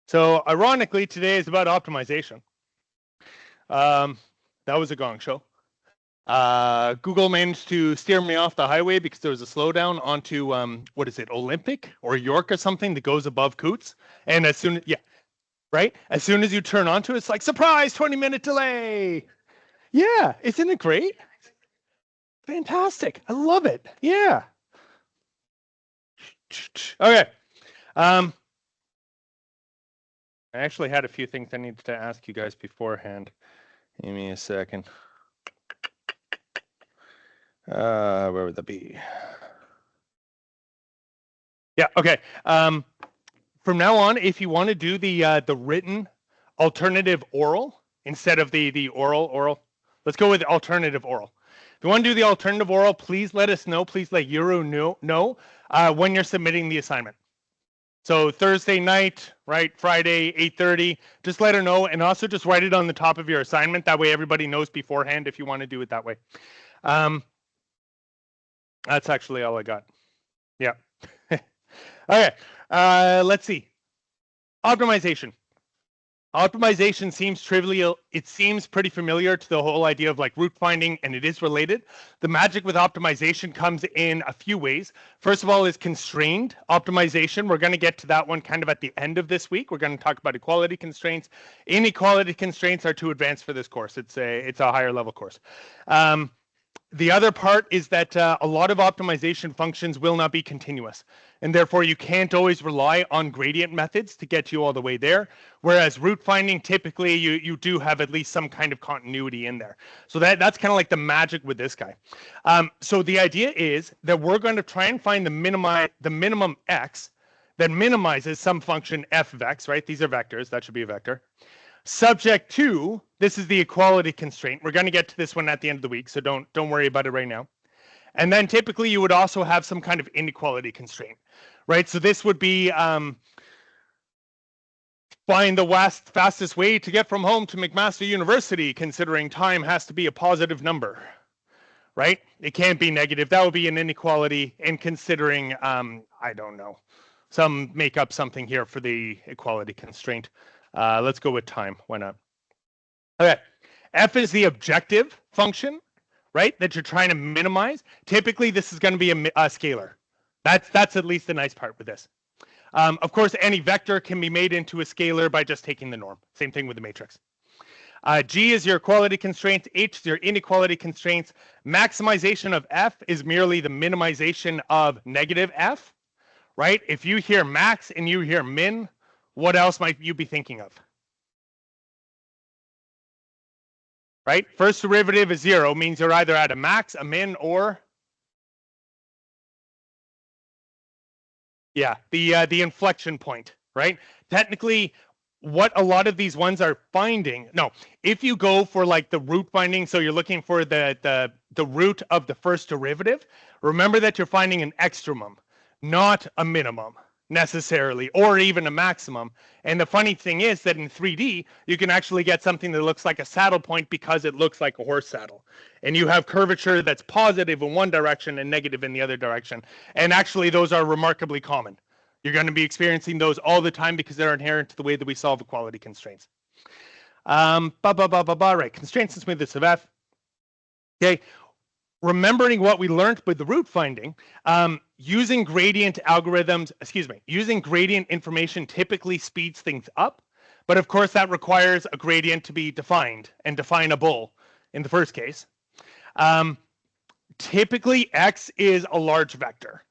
So ironically, today is about optimization. That was a gong show. Google managed to steer me off the highway because there was a slowdown onto what is it, Olympic or York or something that goes above Coots. And as soon as soon as you turn onto it, it's like surprise, 20-minute delay. Yeah, isn't it great? Fantastic. I love it. Yeah. Okay. I actually had a few things I needed to ask you guys beforehand. Give me a second. Where would that be? Yeah, okay. From now on, if you want to do the written alternative oral instead of the oral, let's go with alternative oral. If you want to do the alternative oral, please let us know. Please let Euro know when you're submitting the assignment. So Thursday night, right? Friday, 8:30. Just let her know, and also just write it on the top of your assignment. That way, everybody knows beforehand if you want to do it that way. That's actually all I got. Yeah. Okay. Let's see. Optimization. Optimization seems trivial. It seems pretty familiar to the whole idea of like root finding, and it is related. The magic with optimization comes in a few ways. First of all is constrained optimization. We're going to get to that one kind of at the end of this week. We're going to talk about equality constraints. Inequality constraints are too advanced for this course. It's a higher level course. The other part is that a lot of optimization functions will not be continuous, and therefore you can't always rely on gradient methods to get you all the way there, whereas root finding, typically you do have at least some kind of continuity in there. So that's kind of like the magic with this guy. So the idea is that we're going to try and find the minimum x that minimizes some function f of x, right? These are vectors. That should be a vector. Subject to, this is the equality constraint. We're going to get to this one at the end of the week, so don't worry about it right now. And then typically you would also have some kind of inequality constraint, right? So this would be find the fastest way to get from home to McMaster University, considering time has to be a positive number, right? It can't be negative. That would be an inequality. And considering, I don't know, make up something here for the equality constraint. Let's go with time. Why not? Okay. F is the objective function, right, that you're trying to minimize. Typically, this is going to be a scalar. That's at least the nice part with this. Of course, any vector can be made into a scalar by just taking the norm. Same thing with the matrix. G is your equality constraints. H is your inequality constraints. Maximization of F is merely the minimization of negative F, right? If you hear max and you hear min, what else might you be thinking of? Right? First derivative is 0, means you're either at a max, a min, or yeah, the inflection point, right? Technically, what a lot of these ones are finding, no, if you go for like the root finding, so you're looking for the root of the first derivative, remember that you're finding an extremum, not a minimum necessarily, or even a maximum. And the funny thing is that in 3D, you can actually get something that looks like a saddle point because it looks like a horse saddle. And you have curvature that's positive in one direction and negative in the other direction. And actually, those are remarkably common. You're going to be experiencing those all the time because they're inherent to the way that we solve equality constraints. Right, constraints and smoothness of F. Okay. Remembering what we learned with the root finding, using gradient information typically speeds things up. But of course, that requires a gradient to be defined and definable in the first case. Typically, X is a large vector,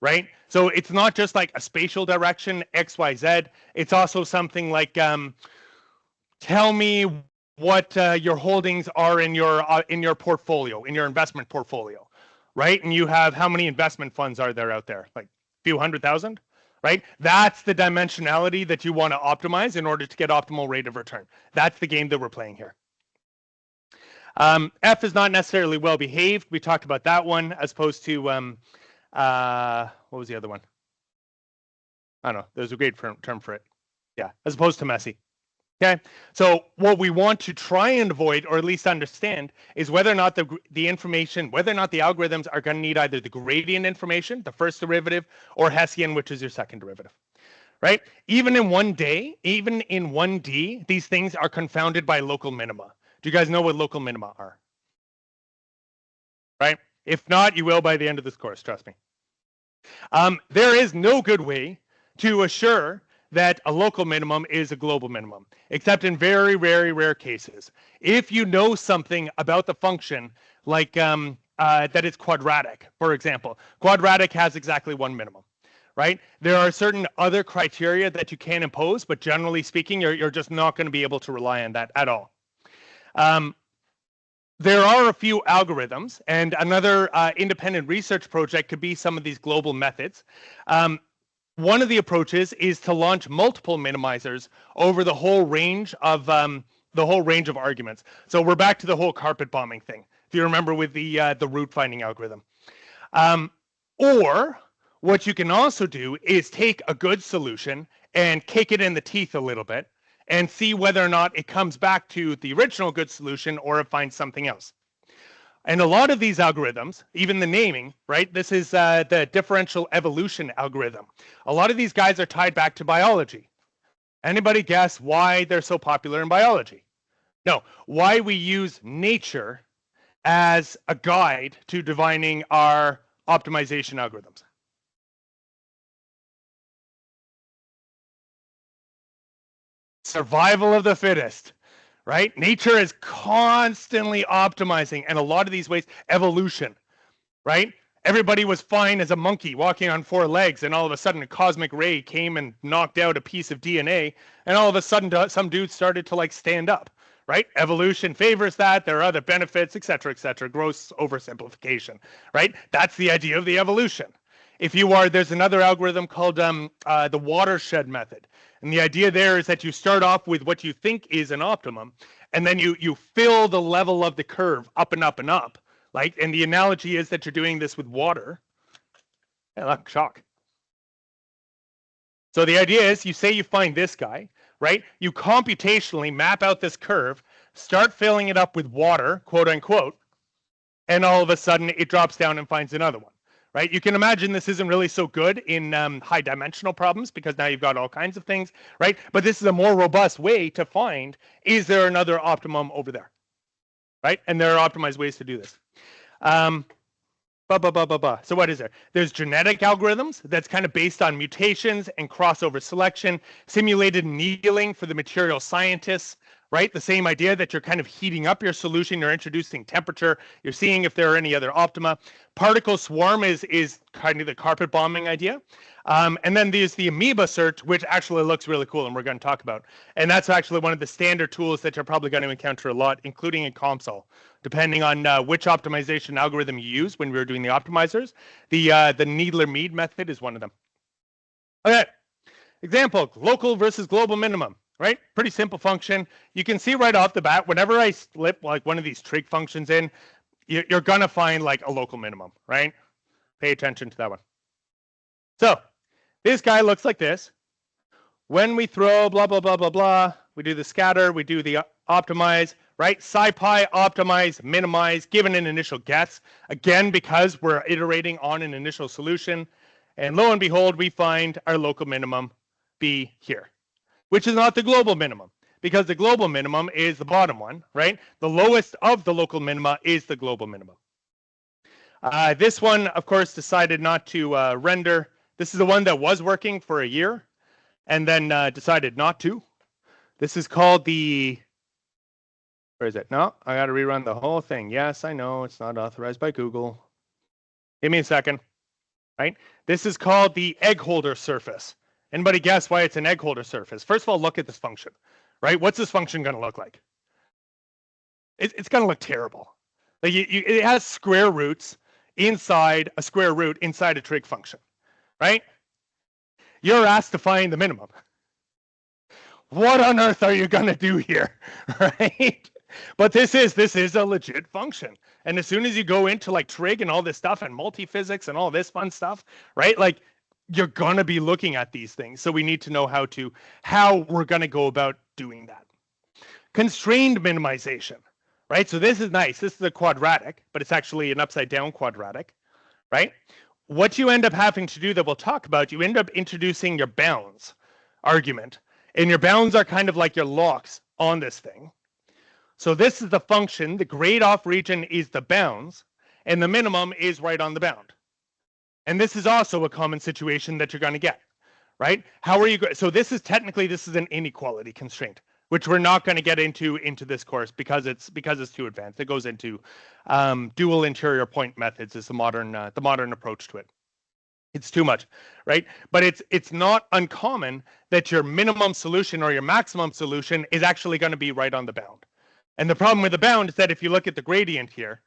right? So it's not just like a spatial direction, X, Y, Z. It's also something like, tell me what your holdings are in your portfolio, in your investment portfolio, right? And you have how many investment funds are there out there? Like a few 100,000, right? That's the dimensionality that you want to optimize in order to get optimal rate of return. That's the game that we're playing here. F is not necessarily well behaved. We talked about that one as opposed to what was the other one? I don't know. There's a great term for it. Yeah, as opposed to messy. Okay, so what we want to try and avoid, or at least understand, is whether or not the information, whether or not the algorithms are going to need either the gradient information, the first derivative, or Hessian, which is your second derivative, right? Even in 1D, these things are confounded by local minima. Do you guys know what local minima are? Right? If not, you will by the end of this course, trust me. There is no good way to assure that a local minimum is a global minimum, except in very, very rare cases. If you know something about the function, like that it's quadratic, for example. Quadratic has exactly one minimum, right? There are certain other criteria that you can impose, but generally speaking, you're just not going to be able to rely on that at all. There are a few algorithms, and another independent research project could be some of these global methods. One of the approaches is to launch multiple minimizers over the whole range of arguments. So we're back to the whole carpet bombing thing, if you remember with the root finding algorithm. Or what you can also do is take a good solution and kick it in the teeth a little bit and see whether or not it comes back to the original good solution or it finds something else. And a lot of these algorithms, even the naming, right? This is the differential evolution algorithm. A lot of these guys are tied back to biology. Anybody guess why they're so popular in biology? No, why we use nature as a guide to defining our optimization algorithms. Survival of the fittest, right? Nature is constantly optimizing, and a lot of these ways, evolution, right? Everybody was fine as a monkey walking on 4 legs, and all of a sudden a cosmic ray came and knocked out a piece of DNA, and all of a sudden some dude started to like stand up, right? Evolution favors that. There are other benefits, etc., gross oversimplification, right? That's the idea of the evolution. If you are, there's another algorithm called the watershed method. And the idea there is that you start off with what you think is an optimum, and then you fill the level of the curve up and up and up. Like, and the analogy is that you're doing this with water. Yeah, look, shock. So the idea is you say you find this guy, right? You computationally map out this curve, start filling it up with water, quote unquote, and all of a sudden it drops down and finds another one. Right? You can imagine this isn't really so good in high dimensional problems because now you've got all kinds of things, right? But this is a more robust way to find, is there another optimum over there, right? And there are optimized ways to do this. So what is there? There's genetic algorithms that's kind of based on mutations and crossover selection, simulated annealing for the material scientists, right? The same idea that you're kind of heating up your solution, you're introducing temperature, you're seeing if there are any other optima. Particle swarm is kind of the carpet bombing idea. And then there's the amoeba search, which actually looks really cool and we're going to talk about. And that's actually one of the standard tools that you're probably going to encounter a lot, including in COMSOL, depending on which optimization algorithm you use when we were doing the optimizers. The Needler-Mead method is one of them. Okay, example, local versus global minimum. Right? Pretty simple function. You can see right off the bat, whenever I slip like one of these trig functions in, you're going to find like a local minimum, right? Pay attention to that one. So this guy looks like this. When we throw blah, blah, blah, blah, blah, we do the scatter, we do the optimize, right? SciPy, optimize, minimize, given an initial guess. Again, because we're iterating on an initial solution. And lo and behold, we find our local minimum be here, which is not the global minimum, because the global minimum is the bottom one, right? The lowest of the local minima is the global minimum. This one, of course, decided not to render. This is the one that was working for a year and then decided not to. This is called the, where is it? No, I got to rerun the whole thing. Yes, I know it's not authorized by Google. Give me a second, right? This is called the egg holder surface. Anybody guess why it's an egg holder surface? First of all, look at this function, right? What's this function going to look like? It's going to look terrible. Like it has square roots inside a square root inside a trig function, right? You're asked to find the minimum. What on earth are you going to do here, right? But this is a legit function. And as soon as you go into like trig and all this stuff and multiphysics and all this fun stuff, right? Like, you're going to be looking at these things. So we need to know how we're going to go about doing that. Constrained minimization, right? So this is nice. This is a quadratic, but it's actually an upside down quadratic, right? What you end up having to do that we'll talk about, you end up introducing your bounds. argument, and your bounds are kind of like your locks on this thing. So this is the function, the grade off region is the bounds, and the minimum is right on the bound. And this is also a common situation that you're going to get, right? How are you going? So this is technically, this is an inequality constraint, which we're not going to get into this course because it's too advanced. It goes into dual interior point methods is the modern approach to it. It's too much, right? But it's not uncommon that your minimum solution or your maximum solution is actually going to be right on the bound. And the problem with the bound is that if you look at the gradient here,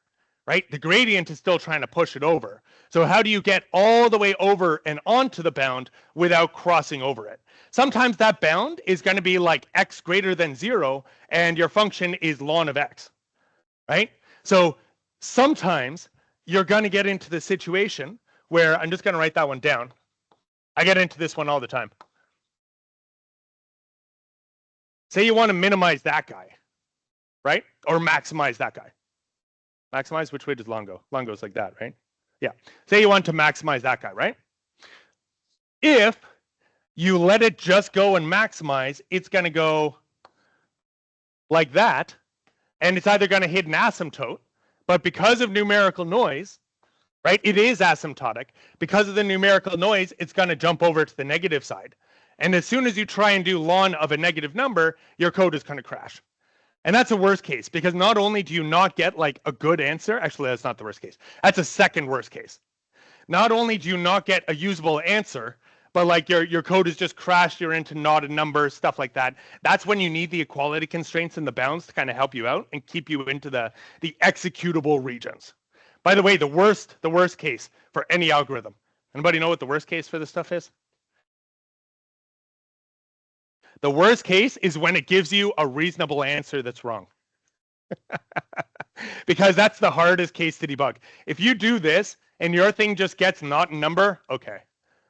right, the gradient is still trying to push it over. So how do you get all the way over and onto the bound without crossing over it? Sometimes that bound is going to be like x greater than 0, and your function is ln of x, right? So sometimes you're going to get into the situation where, I'm just going to write that one down. I get into this one all the time. Say you want to minimize that guy, right? Or maximize that guy. Maximize, which way does long go? Long goes like that, right? Yeah. Say you want to maximize that guy, right? If you let it just go and maximize, it's going to go like that, and it's either going to hit an asymptote, but because of numerical noise, right, it is asymptotic. Because of the numerical noise, it's going to jump over to the negative side. And as soon as you try and do ln of a negative number, your code is going to crash. And that's a worst case, because not only do you not get like a good answer, actually that's not the worst case. That's a second worst case. Not only do you not get a usable answer, but like your code is just crashed, you're into not a number, stuff like that. That's when you need the equality constraints and the bounds to kind of help you out and keep you into the executable regions. By the way, the worst case for any algorithm. Anybody know what the worst case for this stuff is? The worst case is when it gives you a reasonable answer that's wrong. Because that's the hardest case to debug. If you do this and your thing just gets not a number, okay,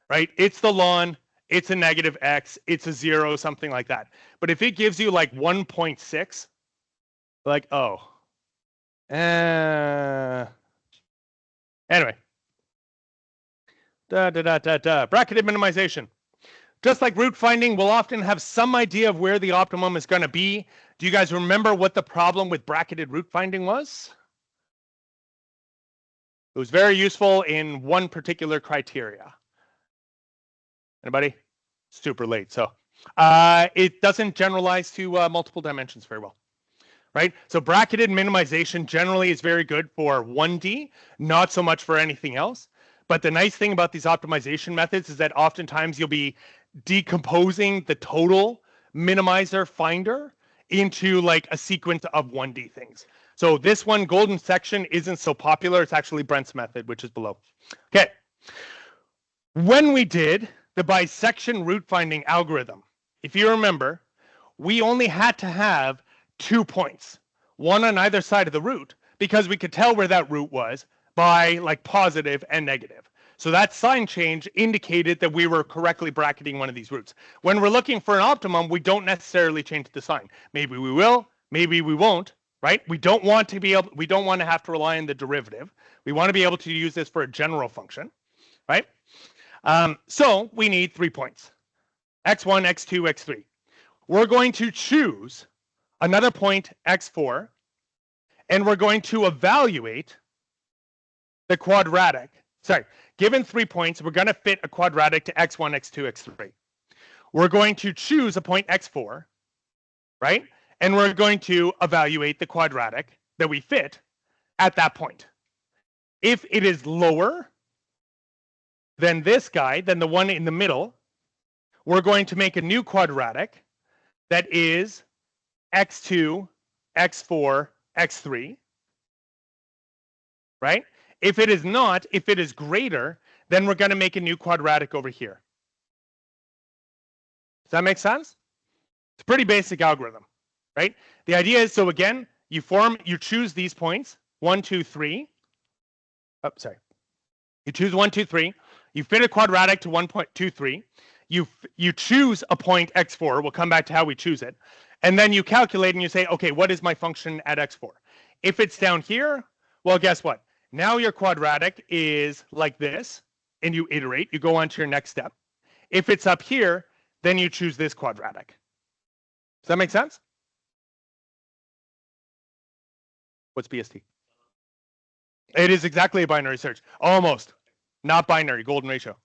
right? It's the ln, it's a negative x, it's a 0, something like that. But if it gives you like 1.6, like, oh. Anyway. Bracketed minimization. Just like root finding, we'll often have some idea of where the optimum is going to be. Do you guys remember what the problem with bracketed root finding was? It was very useful in one particular criteria. Anybody? Super late. So it doesn't generalize to multiple dimensions very well, right? So bracketed minimization generally is very good for 1D, not so much for anything else. But the nice thing about these optimization methods is that oftentimes you'll be decomposing the total minimizer finder into like a sequence of 1D things. So this one, golden section, isn't so popular. It's actually Brent's method, which is below. Okay. When we did the bisection root finding algorithm, if you remember, we only had to have 2 points, one on either side of the root, because we could tell where that root was by like positive and negative. So that sign change indicated that we were correctly bracketing one of these roots. When we're looking for an optimum, we don't necessarily change the sign. Maybe we will, maybe we won't, right? We don't want to have to rely on the derivative. We want to be able to use this for a general function, right? So we need 3 points, x1, x2, x3. We're going to choose another point, x4, and we're going to evaluate the quadratic. Sorry, given 3 points, we're going to fit a quadratic to x1, x2, x3. We're going to choose a point x4, right? And we're going to evaluate the quadratic that we fit at that point. If it is lower than this guy, than the one in the middle, we're going to make a new quadratic that is x2, x4, x3, right? If it is not, if it is greater, then we're going to make a new quadratic over here. Does that make sense? It's a pretty basic algorithm, right? The idea is, so again, you choose these points, 1, 2, 3. Oh, sorry. You choose 1, 2, 3. You fit a quadratic to 1.23. You choose a point x4. We'll come back to how we choose it. And then you calculate and you say, okay, what is my function at x4? If it's down here, well, guess what? Now your quadratic is like this, and you iterate. You go on to your next step. If it's up here, then you choose this quadratic. Does that make sense? What's BST? It is exactly a binary search. Almost. Not binary, golden ratio.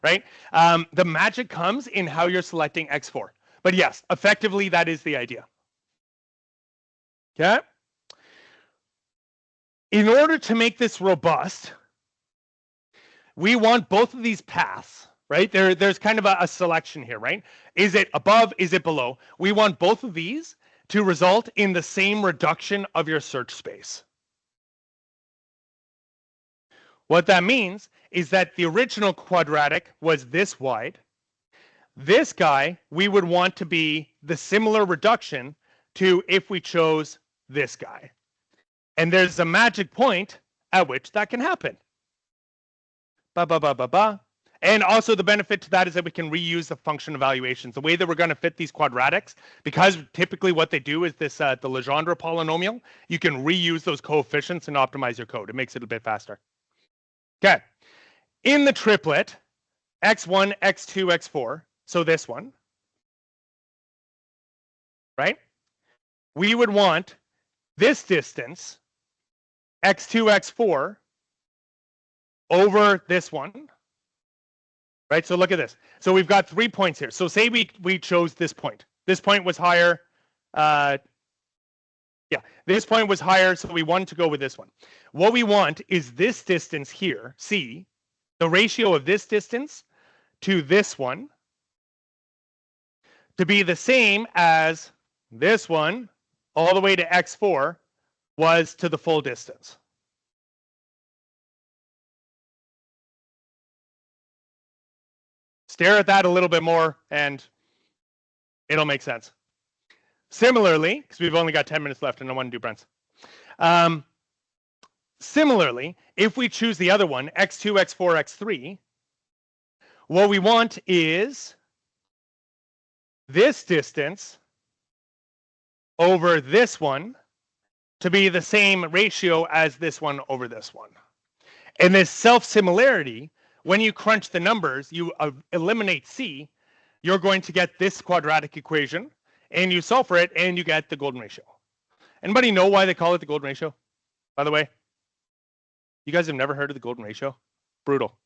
Right? The magic comes in how you're selecting X4. But yes, effectively, that is the idea. Okay? In order to make this robust, we want both of these paths, right? There's kind of a selection here, right? Is it above? Is it below? We want both of these to result in the same reduction of your search space. What that means is that the original quadratic was this wide. This guy, we would want to be the similar reduction to if we chose this guy. And there's a magic point at which that can happen. And also the benefit to that is that we can reuse the function evaluations. The way that we're going to fit these quadratics, because typically what they do is this the Legendre polynomial, you can reuse those coefficients and optimize your code. It makes it a bit faster. Okay. In the triplet, x1, x2, x4, so this one, right? We would want this distance, x2, x4, over this one, right? So look at this. So we've got 3 points here. So say we chose this point. This point was higher. Yeah, this point was higher, so we wanted to go with this one. What we want is this distance here, C, the ratio of this distance to this one, to be the same as this one all the way to x4 was to the full distance. Stare at that a little bit more and it'll make sense. Similarly, because we've only got 10 minutes left and I want to do Brent's. Similarly, if we choose the other one, x2, x4, x3, what we want is this distance over this one to be the same ratio as this one over this one. And this self-similarity, when you crunch the numbers, you eliminate C, you're going to get this quadratic equation, and you solve for it, and you get the golden ratio. Anybody know why they call it the golden ratio, by the way? You guys have never heard of the golden ratio? Brutal.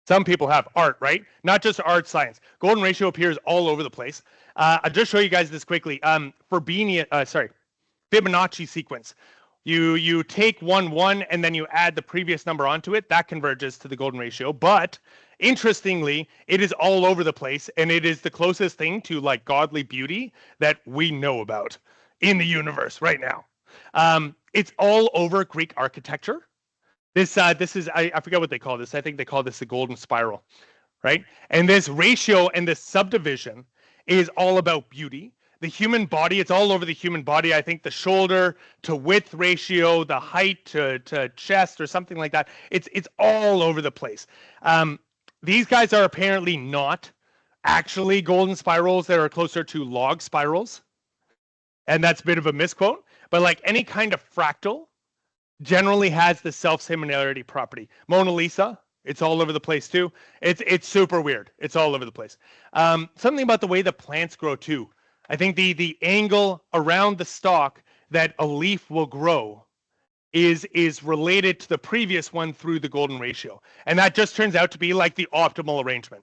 Some people have. Art, right? Not just art, science. Golden ratio appears all over the place. I'll just show you guys this quickly. Fibonacci sequence. You take 1, 1, and then you add the previous number onto it. That converges to the golden ratio. But interestingly, it is all over the place, and it is the closest thing to like godly beauty that we know about in the universe right now. It's all over Greek architecture. This is I forget what they call this. I think they call this the golden spiral, right? And this ratio and this subdivision is all about beauty. The human body, it's all over the human body. I think the shoulder to width ratio, the height to chest or something like that. It's all over the place. These guys are apparently not actually golden spirals. That are closer to log spirals. And that's a bit of a misquote. But like any kind of fractal generally has the self-similarity property. Mona Lisa, it's all over the place too. It's super weird. It's all over the place. Something about the way the plants grow too. I think the angle around the stalk that a leaf will grow is related to the previous one through the golden ratio. And that just turns out to be like the optimal arrangement.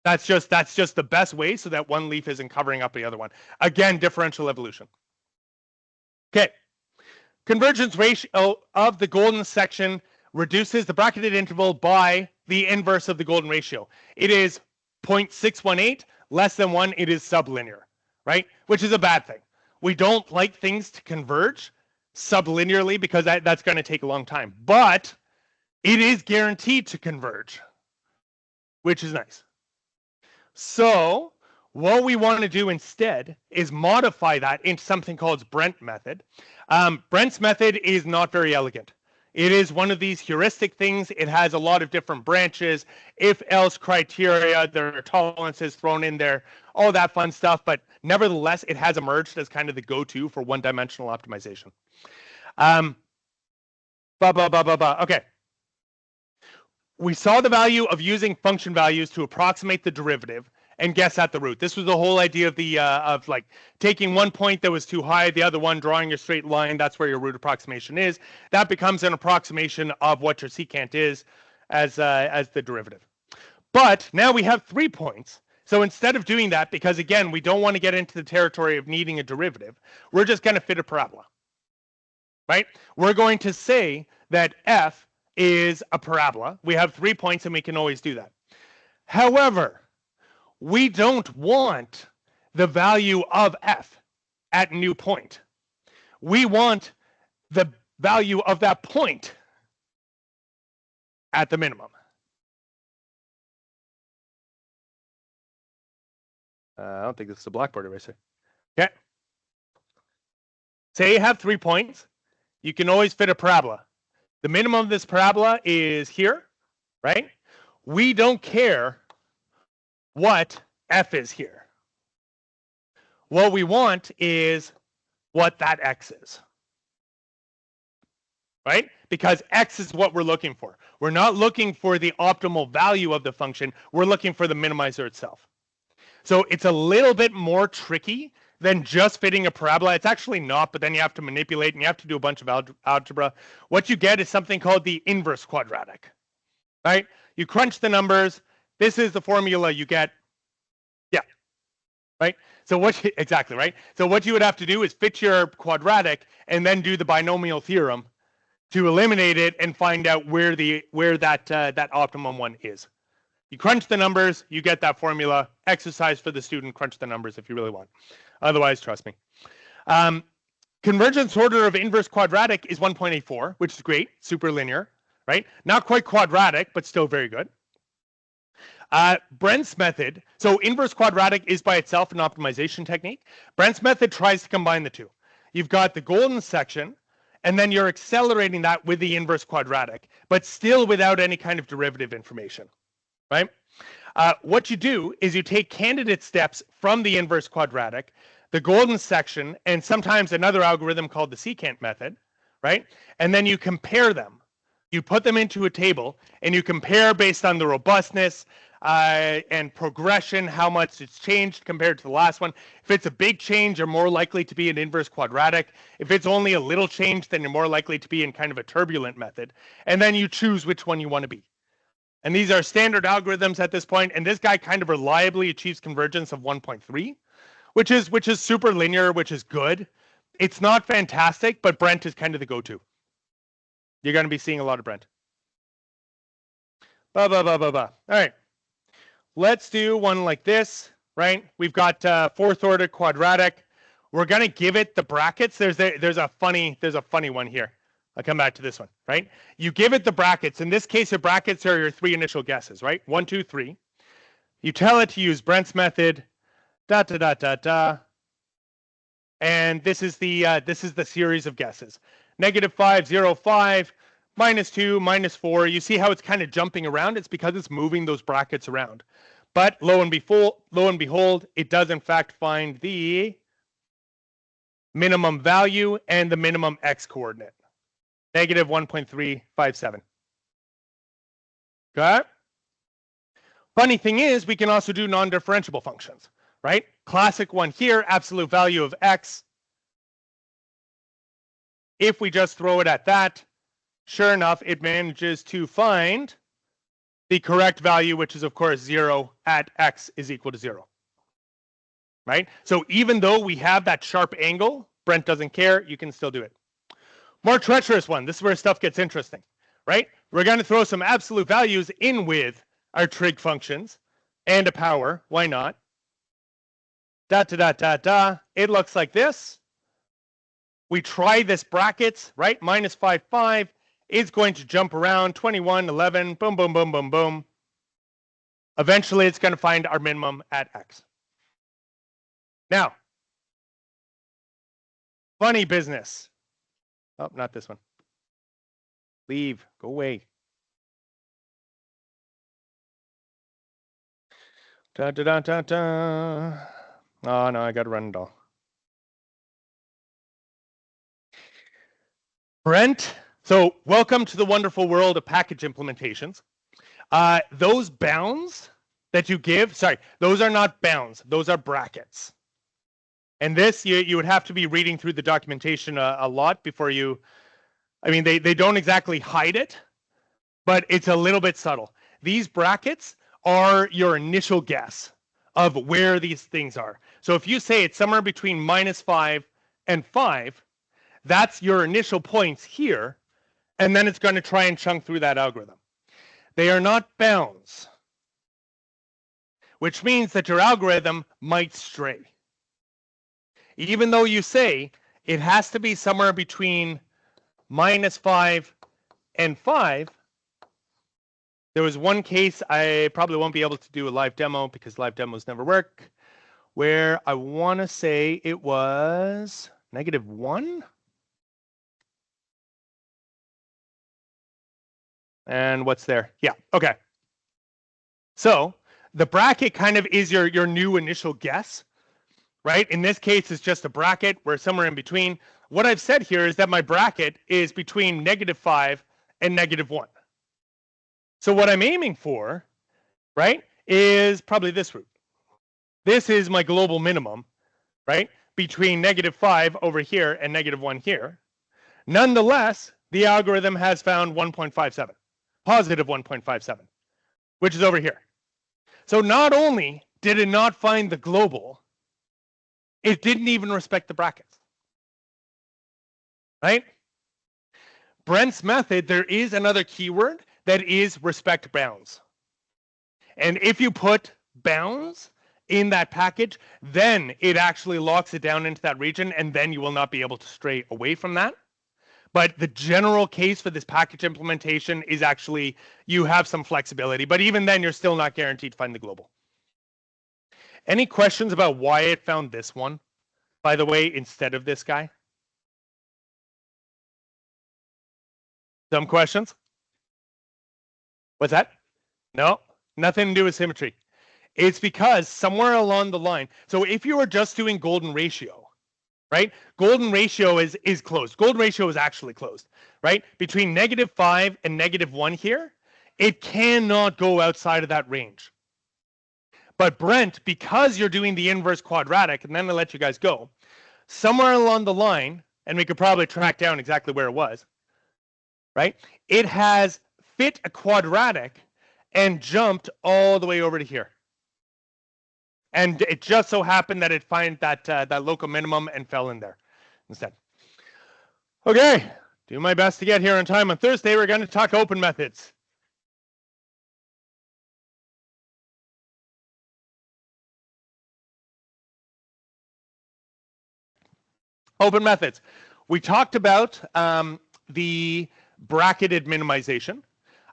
That's just the best way so that one leaf isn't covering up the other one. Again, differential evolution. Okay. Convergence ratio of the golden section reduces the bracketed interval by the inverse of the golden ratio. It is 0.618, less than 1, it is sublinear, right? Which is a bad thing. We don't like things to converge sublinearly because that's going to take a long time. But it is guaranteed to converge, which is nice. So what we want to do instead is modify that into something called Brent method. Brent's method is not very elegant. It is one of these heuristic things. It has a lot of different branches, if-else criteria, there are tolerances thrown in there, all that fun stuff. But nevertheless, it has emerged as kind of the go-to for one-dimensional optimization. Okay. we saw the value of using function values to approximate the derivative and guess at the root. This was the whole idea of the of like taking one point that was too high, the other one drawing a straight line. That's where your root approximation is. That becomes an approximation of what your secant is as the derivative. But now we have 3 points. So instead of doing that, because again, we don't want to get into the territory of needing a derivative, we're just going to fit a parabola, right? We're going to say that f is a parabola. We have 3 points and we can always do that. However, we don't want the value of f at new point. We want the value of that point at the minimum. I don't think this is a blackboard eraser. Okay. Say you have 3 points. You can always fit a parabola. The minimum of this parabola is here, right? We don't care what f is here. What we want is what that x is, right? Because x is what we're looking for. We're not looking for the optimal value of the function. We're looking for the minimizer itself. So it's a little bit more tricky than just fitting a parabola. It's actually not, but then you have to manipulate and you have to do a bunch of algebra. What you get is something called the inverse quadratic, right? You crunch the numbers. This is the formula you get. Yeah, right? So exactly, right? So what you would have to do is fit your quadratic and then do the binomial theorem to eliminate it and find out where that optimum one is. You crunch the numbers, you get that formula. Exercise for the student, crunch the numbers if you really want. Otherwise, trust me. Convergence order of inverse quadratic is 1.84, which is great, super linear, right? Not quite quadratic, but still very good. Brent's method, so inverse quadratic is by itself an optimization technique. Brent's method tries to combine the two. You've got the golden section, and then you're accelerating that with the inverse quadratic, but still without any kind of derivative information. Right? What you do is you take candidate steps from the inverse quadratic, the golden section, and sometimes another algorithm called the secant method, right? And then you compare them. You put them into a table, and you compare based on the robustness and progression, how much it's changed compared to the last one. If it's a big change, you're more likely to be an inverse quadratic. If it's only a little change, then you're more likely to be in kind of a turbulent method. And then you choose which one you want to be. And these are standard algorithms at this point, and this guy kind of reliably achieves convergence of 1.3, which is super linear, which is good. It's not fantastic, but Brent is kind of the go-to. You're going to be seeing a lot of Brent. All right, let's do one like this, right? We've got fourth order quadratic. We're going to give it the brackets. There's a funny one here. I'll come back to this one, right? You give it the brackets. In this case, your brackets are your 3 initial guesses, right? 1, 2, 3. You tell it to use Brent's method, and this is the series of guesses. -5, 0, 5, -2, -4. You see how it's kind of jumping around? It's because it's moving those brackets around. But lo and behold, it does in fact find the minimum value and the minimum x coordinate. -1.357. Okay? Funny thing is, we can also do non-differentiable functions, right? Classic one here, absolute value of x. If we just throw it at that, sure enough, it manages to find the correct value, which is, of course, 0 at x is equal to 0. Right? So even though we have that sharp angle, Brent doesn't care. You can still do it. More treacherous one. This is where stuff gets interesting, right? We're going to throw some absolute values in with our trig functions and a power. Why not? It looks like this. We try this brackets, right? -5, 5 is going to jump around 21, 11, boom, boom, boom, boom, boom. Eventually, it's going to find our minimum at x. Now, funny business. Oh, not this one. Leave. Go away. Oh, no, I got to run it all. Brent, so welcome to the wonderful world of package implementations. Those bounds that you give, sorry, those are not bounds. Those are brackets. And this, you would have to be reading through the documentation a lot before you, I mean, they don't exactly hide it, but it's a little bit subtle. These brackets are your initial guess of where these things are. So if you say it's somewhere between -5 and 5, that's your initial points here, and then it's going to try and chunk through that algorithm. They are not bounds, which means that your algorithm might stray. Even though you say it has to be somewhere between -5 and 5, there was one case, I probably won't be able to do a live demo because live demos never work, where I want to say it was -1. And what's there? Yeah, okay. So the bracket kind of is your new initial guess, right? In this case, it's just a bracket. We're somewhere in between. What I've said here is that my bracket is between -5 and -1. So what I'm aiming for, right, is probably this route. This is my global minimum, right, between -5 over here and -1 here. Nonetheless, the algorithm has found 1.57, positive 1.57, which is over here. So not only did it not find the global, it didn't even respect the brackets, right? Brent's method, there is another keyword that is respect bounds. And if you put bounds in that package, then it actually locks it down into that region, and then you will not be able to stray away from that. But the general case for this package implementation is actually you have some flexibility, but even then you're still not guaranteed to find the global. Any questions about why it found this one, by the way, instead of this guy? Some questions? What's that? No, nothing to do with symmetry. It's because somewhere along the line, so if you were just doing golden ratio, right? Golden ratio is closed. Golden ratio is actually closed, right? Between -5 and -1 here, it cannot go outside of that range. But Brent, because you're doing the inverse quadratic, and then I'll let you guys go, somewhere along the line, and we could probably track down exactly where it was, right? It has fit a quadratic and jumped all the way over to here. And it just so happened that it found that that local minimum and fell in there instead. Okay, do my best to get here on time. On Thursday, we're going to talk open methods. Open methods. We talked about the bracketed minimization.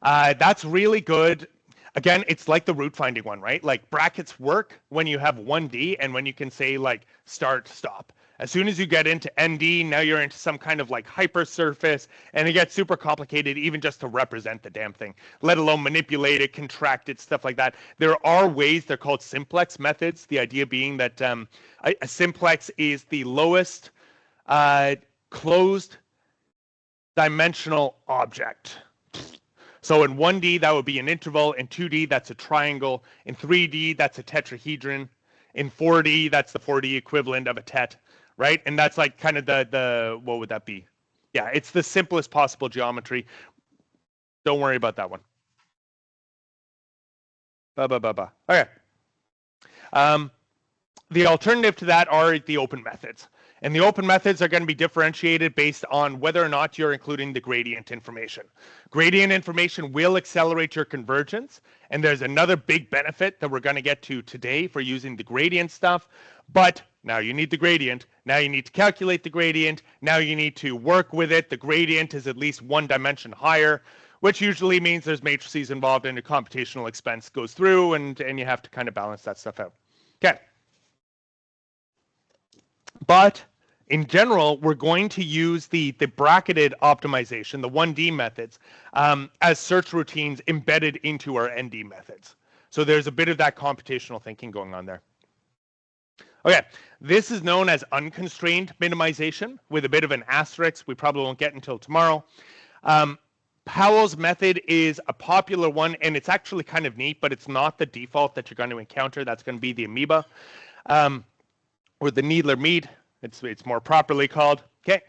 That's really good. Again, it's like the root finding one, right? Like brackets work when you have 1D and when you can say like start, stop. As soon as you get into ND, now you're into some kind of like hypersurface, and it gets super complicated even just to represent the damn thing, let alone manipulate it, contract it, stuff like that. There are ways, they're called simplex methods. The idea being that a simplex is the lowest closed dimensional object. So in 1D, that would be an interval. In 2D, that's a triangle. In 3D, that's a tetrahedron. In 4D, that's the 4D equivalent of a tet, right? And that's like kind of the what would that be? Yeah, it's the simplest possible geometry. Don't worry about that one. Okay. The alternative to that are the open methods. And the open methods are going to be differentiated based on whether or not you're including the gradient information. Gradient information will accelerate your convergence. And there's another big benefit that we're going to get to today for using the gradient stuff. But now you need the gradient. Now you need to calculate the gradient. Now you need to work with it. The gradient is at least one dimension higher, which usually means there's matrices involved and a computational expense goes through, and you have to kind of balance that stuff out. Okay. But in general, we're going to use the bracketed optimization, the 1D methods, as search routines embedded into our ND methods. So there's a bit of that computational thinking going on there. Okay, this is known as unconstrained minimization with a bit of an asterisk. We probably won't get until tomorrow. Powell's method is a popular one, and it's actually kind of neat, but it's not the default that you're going to encounter. That's going to be the amoeba, or the needler-mead. It's more properly called. Okay.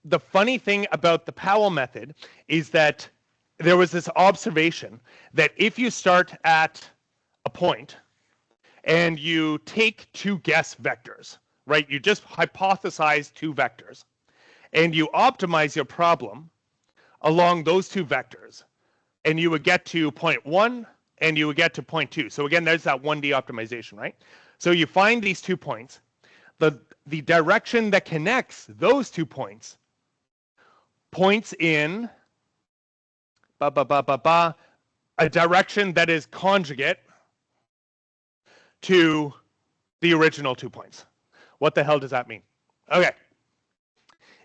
The funny thing about the Powell method is that there was this observation that if you start at a point and you take two guess vectors, right? You just hypothesize two vectors, and you optimize your problem along those two vectors, and you would get to point 1 and you would get to point 2. So again, there's that 1D optimization, right? So you find these 2 points. The direction that connects those 2 points points in a direction that is conjugate to the original 2 points. What the hell does that mean? Okay.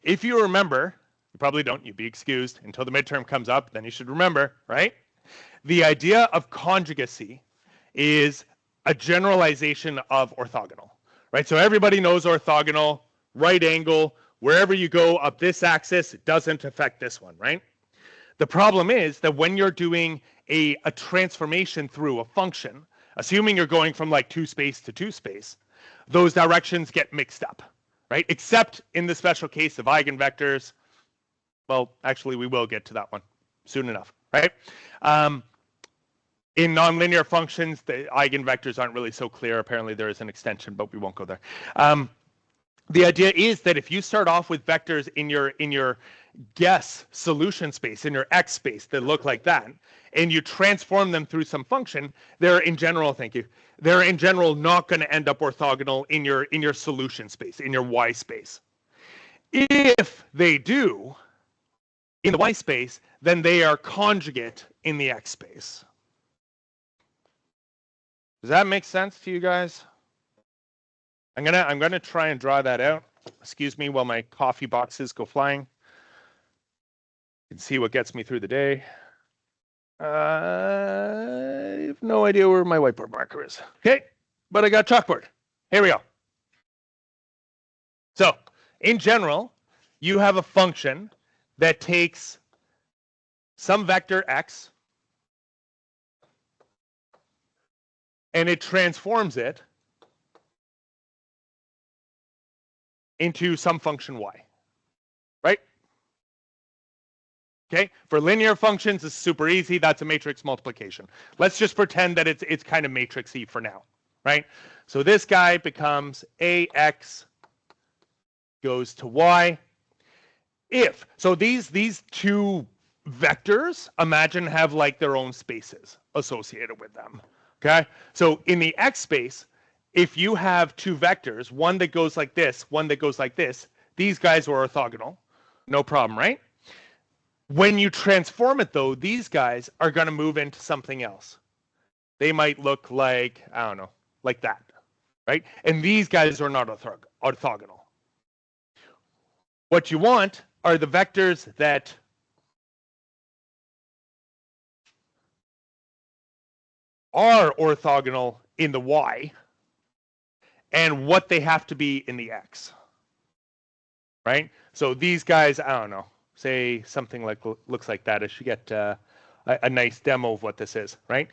If you remember, you probably don't, you'd be excused until the midterm comes up, then you should remember, right? The idea of conjugacy is a generalization of orthogonal, right? So everybody knows orthogonal, right angle, wherever you go up this axis, it doesn't affect this one, right? The problem is that when you're doing a transformation through a function, assuming you're going from like 2 space to 2 space, those directions get mixed up, right? Except in the special case of eigenvectors. Well, actually, we will get to that one soon enough, right? In nonlinear functions, the eigenvectors aren't really so clear. Apparently, there is an extension, but we won't go there. The idea is that if you start off with vectors in your guess solution space, in your X space that look like that, and you transform them through some function, they're in general, thank you, they're in general not going to end up orthogonal in your solution space, in your Y space. If they do, in the Y space, then they are conjugate in the X space. Does that make sense to you guys? I'm gonna try and draw that out. Excuse me while my coffee boxes go flying. You can see what gets me through the day. I have no idea where my whiteboard marker is. Okay, but I got chalkboard. Here we go. So, in general, you have a function that takes some vector x and it transforms it into some function y, right? Okay, for linear functions, it's super easy. That's a matrix multiplication. Let's just pretend that it's kind of matrixy for now, right? So this guy becomes ax goes to y. If, so these two vectors, imagine, have like their own spaces associated with them, okay? So in the X space, if you have two vectors, one that goes like this, one that goes like this, these guys are orthogonal, no problem, right? When you transform it though, these guys are going to move into something else. They might look like, I don't know, like that, right? And these guys are not orthogonal. What you want are the vectors that are orthogonal in the Y and what they have to be in the X, right? So these guys, I don't know, say something like looks like that. I should get a nice demo of what this is, right?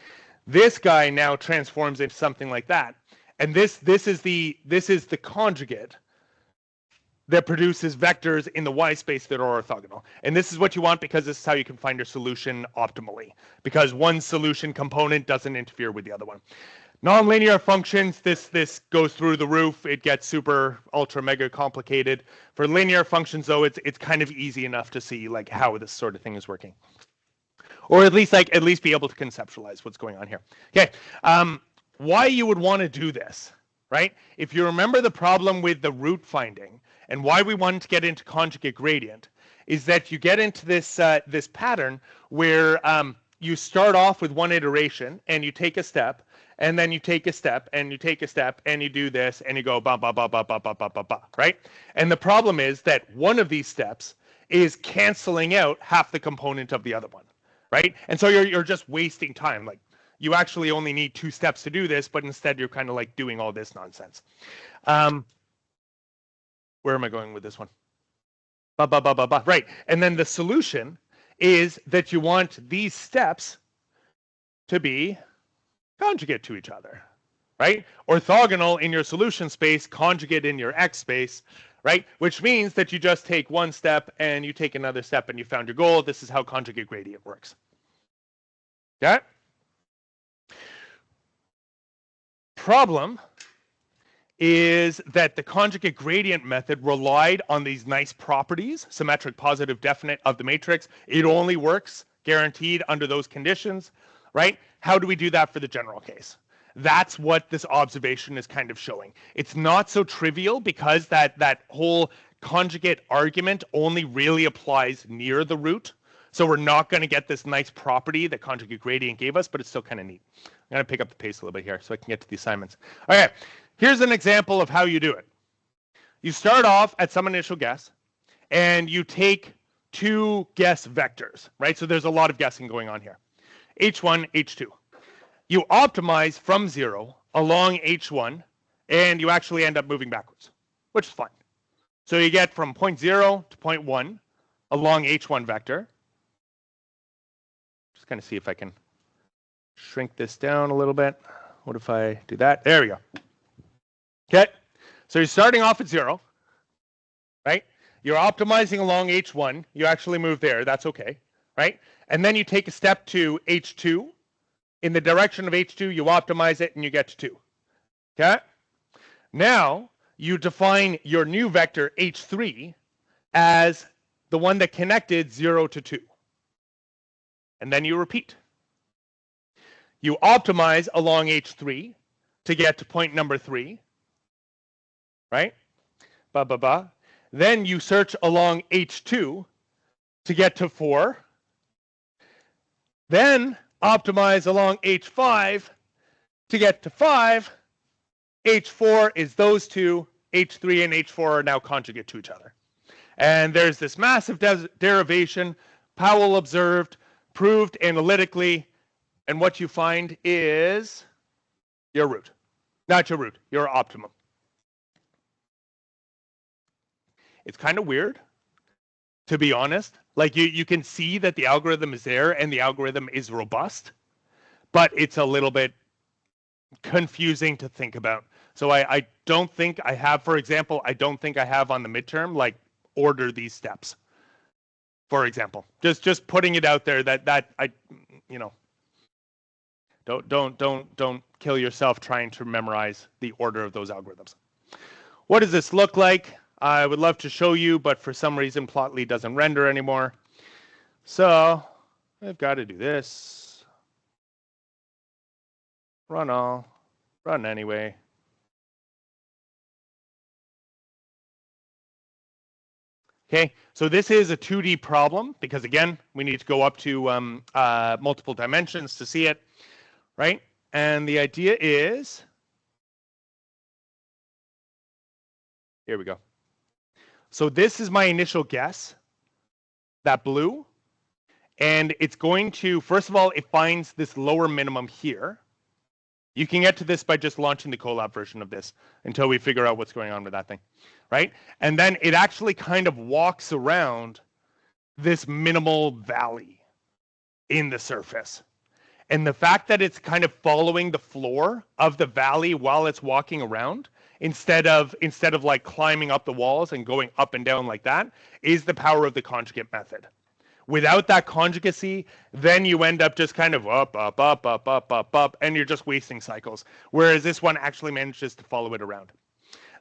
This guy now transforms into something like that, and this is the conjugate that produces vectors in the Y space that are orthogonal. And this is what you want because this is how you can find your solution optimally, because one solution component doesn't interfere with the other one. Nonlinear functions, this goes through the roof. It gets super ultra mega complicated. For linear functions though, it's kind of easy enough to see like how this sort of thing is working. Or at least be able to conceptualize what's going on here. Okay. Why you would want to do this, right? If you remember the problem with the root finding, and why we wanted to get into conjugate gradient is that you get into this this pattern where you start off with one iteration and you take a step, and then you take a step and you take a step and you do this and you go ba ba ba ba ba ba ba ba ba, right? And the problem is that one of these steps is canceling out half the component of the other one, right? And so you're just wasting time. Like you actually only need 2 steps to do this, but instead you're kind of like doing all this nonsense. Where am I going with this one? Right. And then the solution is that you want these steps to be conjugate to each other, right? Orthogonal in your solution space, conjugate in your X space, right? Which means that you just take one step and you take another step and you found your goal. This is how conjugate gradient works. Yeah? Problem is that the conjugate gradient method relied on these nice properties, symmetric, positive, definite of the matrix. It only works guaranteed under those conditions, right? How do we do that for the general case? That's what this observation is kind of showing. It's not so trivial because that whole conjugate argument only really applies near the root. So we're not going to get this nice property that conjugate gradient gave us, but it's still kind of neat. I'm going to pick up the pace a little bit here so I can get to the assignments. Okay, here's an example of how you do it. You start off at some initial guess, and you take two guess vectors, right? So there's a lot of guessing going on here. H1, H2. You optimize from 0 along H1, and you actually end up moving backwards, which is fine. So you get from point 0 to point 1 along H1 vector. Just kind of see if I can shrink this down a little bit. What if I do that? There we go. Okay, so you're starting off at 0, right? You're optimizing along H1. You actually move there. That's okay, right? And then you take a step to H2. In the direction of H2, you optimize it and you get to 2. Okay? Now, you define your new vector H3 as the one that connected 0 to 2. And then you repeat. You optimize along H3 to get to point number 3. Right? Then you search along H2 to get to 4. Then optimize along H5 to get to 5. H4 is those two. H3 and H4 are now conjugate to each other. And there's this massive derivation. Powell observed, proved analytically, and what you find is your root. Not your root, your optimum. It's kind of weird, to be honest. Like you can see that the algorithm is there and the algorithm is robust, but it's a little bit confusing to think about. So I don't think I have, for example, I don't think I have on the midterm, like, order these steps. For example, just putting it out there that I, you know, don't kill yourself trying to memorize the order of those algorithms. What does this look like? I would love to show you, but for some reason, Plotly doesn't render anymore. So I've got to do this. Run all, run anyway. Okay, so this is a 2D problem because, again, we need to go up to multiple dimensions to see it, right? And the idea is, here we go. So this is my initial guess, that blue, and it's going to, first of all, it finds this lower minimum here. You can get to this by just launching the Colab version of this until we figure out what's going on with that thing, right? And then it actually kind of walks around this minimal valley in the surface. And the fact that it's kind of following the floor of the valley while it's walking around, instead of like climbing up the walls and going up and down like that, is the power of the conjugate method. Without that conjugacy, then you end up just kind of up, and you're just wasting cycles. Whereas this one actually manages to follow it around.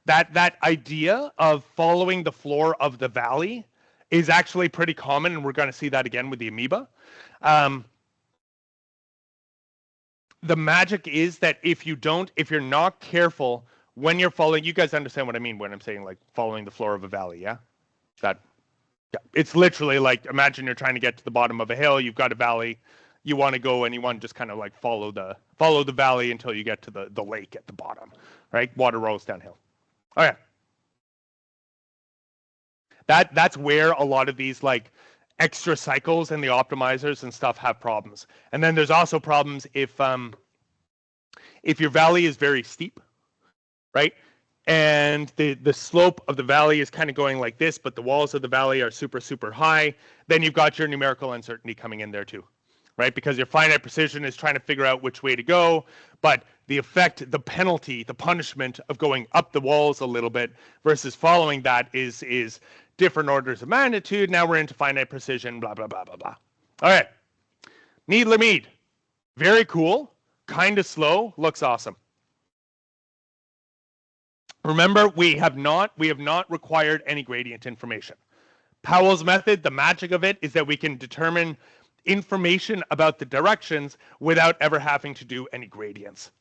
That idea of following the floor of the valley is actually pretty common, and we're going to see that again with the amoeba. The magic is that if you're not careful when you're following, you guys understand what I mean when I'm saying like following the floor of a valley, yeah? Yeah, it's literally like, imagine you're trying to get to the bottom of a hill, you've got a valley, you want to go and you want to just kind of like follow the valley until you get to the lake at the bottom, right? Water rolls downhill. Okay. That's where a lot of these like extra cycles and the optimizers and stuff have problems. And then there's also problems if your valley is very steep, right? and the slope of the valley is kind of going like this, but the walls of the valley are super, super high, then you've got your numerical uncertainty coming in there too, right? Because your finite precision is trying to figure out which way to go, but the effect, the penalty, the punishment of going up the walls a little bit versus following that is different orders of magnitude. Now we're into finite precision, blah, blah, blah, blah, blah. All right, Needler-Mead, very cool, kind of slow, looks awesome. Remember, we have not required any gradient information. Powell's method, the magic of it is that we can determine information about the directions without ever having to do any gradients,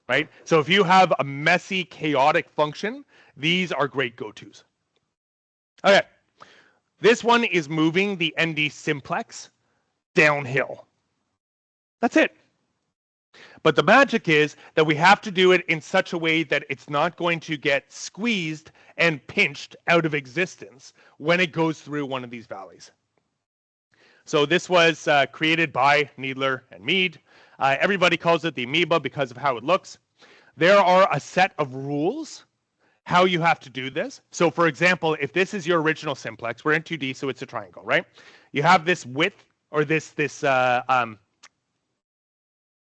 right? So if you have a messy, chaotic function, these are great go-tos. Okay, this one is moving the ND simplex downhill. That's it. But the magic is that we have to do it in such a way that it's not going to get squeezed and pinched out of existence when it goes through one of these valleys. So this was created by Needler and Mead. Everybody calls it the amoeba because of how it looks. There are a set of rules how you have to do this. So for example, if this is your original simplex, we're in 2D, so it's a triangle, right? You have this width or this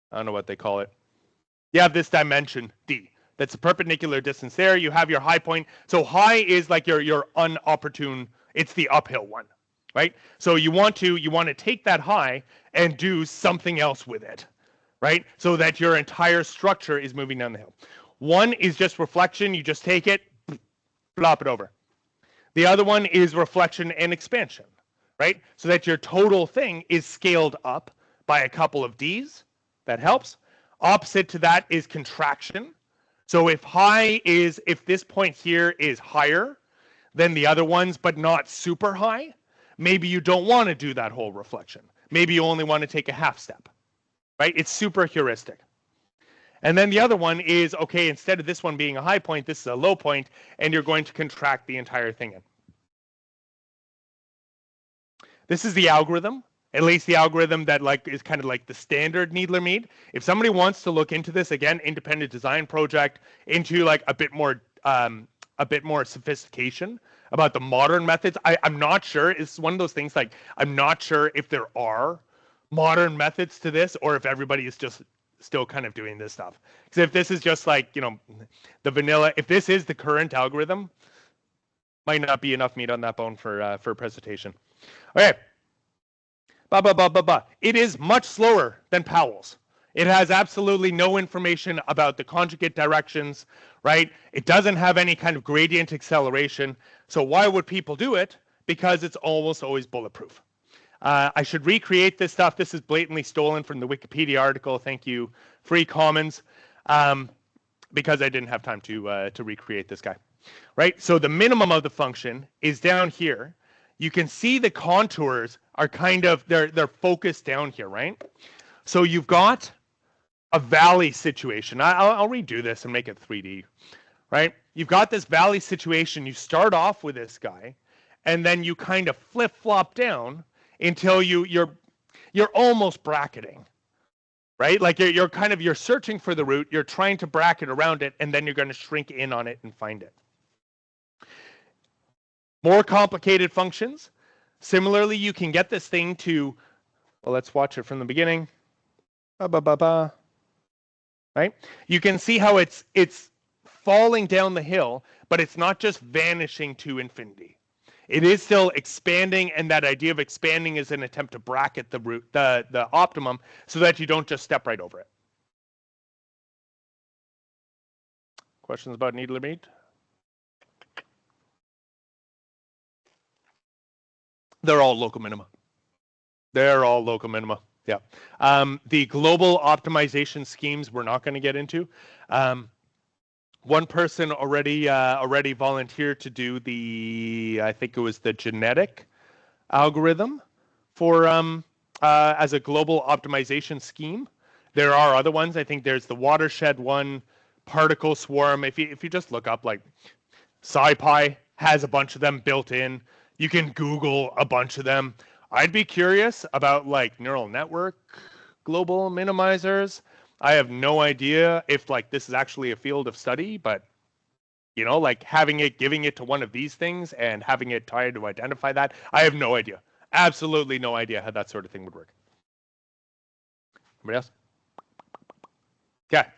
I don't know what they call it. You have this dimension D. That's a perpendicular distance there. You have your high point. So high is like your unopportune, it's the uphill one, right? So you want to take that high and do something else with it, right? So that your entire structure is moving down the hill. One is just reflection. You just take it, flop it over. The other one is reflection and expansion, right? So that your total thing is scaled up by a couple of Ds. That helps. Opposite to that is contraction. So if this point here is higher than the other ones, but not super high, maybe you don't want to do that whole reflection. Maybe you only want to take a half step, right? It's super heuristic. And then the other one is, okay, instead of this one being a high point, this is a low point, and you're going to contract the entire thing in. This is the algorithm. At least the algorithm that is kind of like the standard Needler-Mead. If somebody wants to look into this, again, independent design project, into like a bit more sophistication about the modern methods, I'm not sure. It's one of those things like I'm not sure if there are modern methods to this or if everybody is just still kind of doing this stuff. Because if this is just like, the vanilla, if this is the current algorithm, might not be enough meat on that bone for a presentation. Okay. It is much slower than Powell's. It has absolutely no information about the conjugate directions, right? It doesn't have any kind of gradient acceleration. So why would people do it? Because it's almost always bulletproof. I should recreate this stuff. This is blatantly stolen from the Wikipedia article. Thank you, Free Commons, because I didn't have time to recreate this guy, right? So the minimum of the function is down here. You can see the contours are kind of, they're focused down here, right? So you've got a valley situation. I'll redo this and make it 3D, right? You've got this valley situation. You start off with this guy, and then you kind of flip-flop down until you're almost bracketing, right? Like you're searching for the root, you're trying to bracket around it, and then you're going to shrink in on it and find it. More complicated functions. Similarly, you can get this thing to, well, let's watch it from the beginning. Right? You can see how it's falling down the hill, but it's not just vanishing to infinity. It is still expanding, and that idea of expanding is an attempt to bracket the root, the optimum, so that you don't just step right over it. Questions about Needler-Mead? They're all local minima. They're all local minima. Yeah. The global optimization schemes we're not going to get into. One person already volunteered to do I think it was the genetic algorithm for as a global optimization scheme. There are other ones. I think there's the watershed one, particle swarm. If you just look up, like, SciPy has a bunch of them built in. You can Google a bunch of them. I'd be curious about like neural network global minimizers. I have no idea if like this is actually a field of study, but You know, like giving it to one of these things and having it try to identify that. I have no idea. Absolutely no idea how that sort of thing would work. Anybody else? Okay.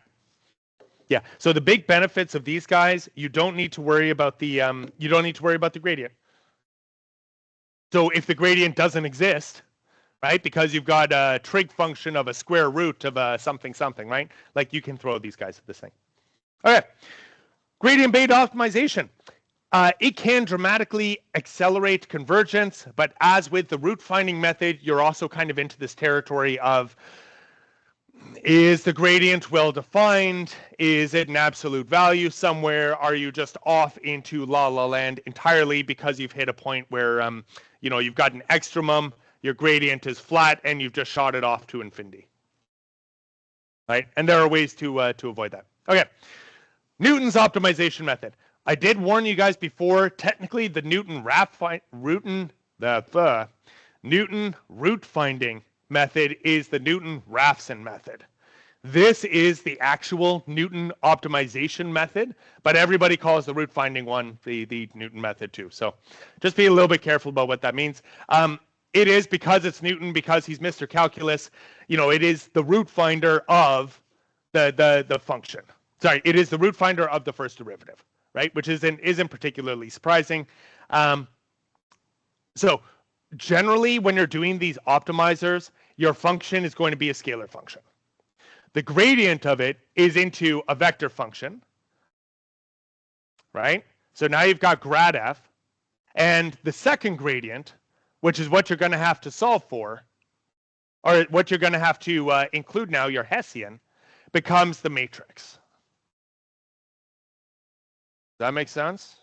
Yeah. So the big benefits of these guys, you don't need to worry about the gradient. So if the gradient doesn't exist, right, because you've got a trig function of a square root of a something, right? Like you can throw these guys at this thing. Okay. Gradient-based optimization. It can dramatically accelerate convergence, but as with the root finding method, you're also kind of into this territory of, is the gradient well defined? Is it an absolute value somewhere? Are you just off into la la land entirely because you've hit a point where you know, you've got an extremum, your gradient is flat, and you've just shot it off to infinity, right? And there are ways to avoid that. Okay, Newton's optimization method. I did warn you guys before. Technically, the Newton root finding method is the Newton-Raphson method. This is the actual Newton optimization method, but everybody calls the root finding one the Newton method too. So just be a little bit careful about what that means. It is, because it's Newton, because he's Mr. Calculus, you know, it is the root finder of the function. Sorry, it is the root finder of the first derivative, right? Which isn't particularly surprising. So generally, when you're doing these optimizers, your function is going to be a scalar function. The gradient of it is into a vector function, right? So now you've got grad f, and the second gradient, which is what you're going to have to solve for, or what you're going to have to include now, your Hessian, becomes the matrix. Does that make sense?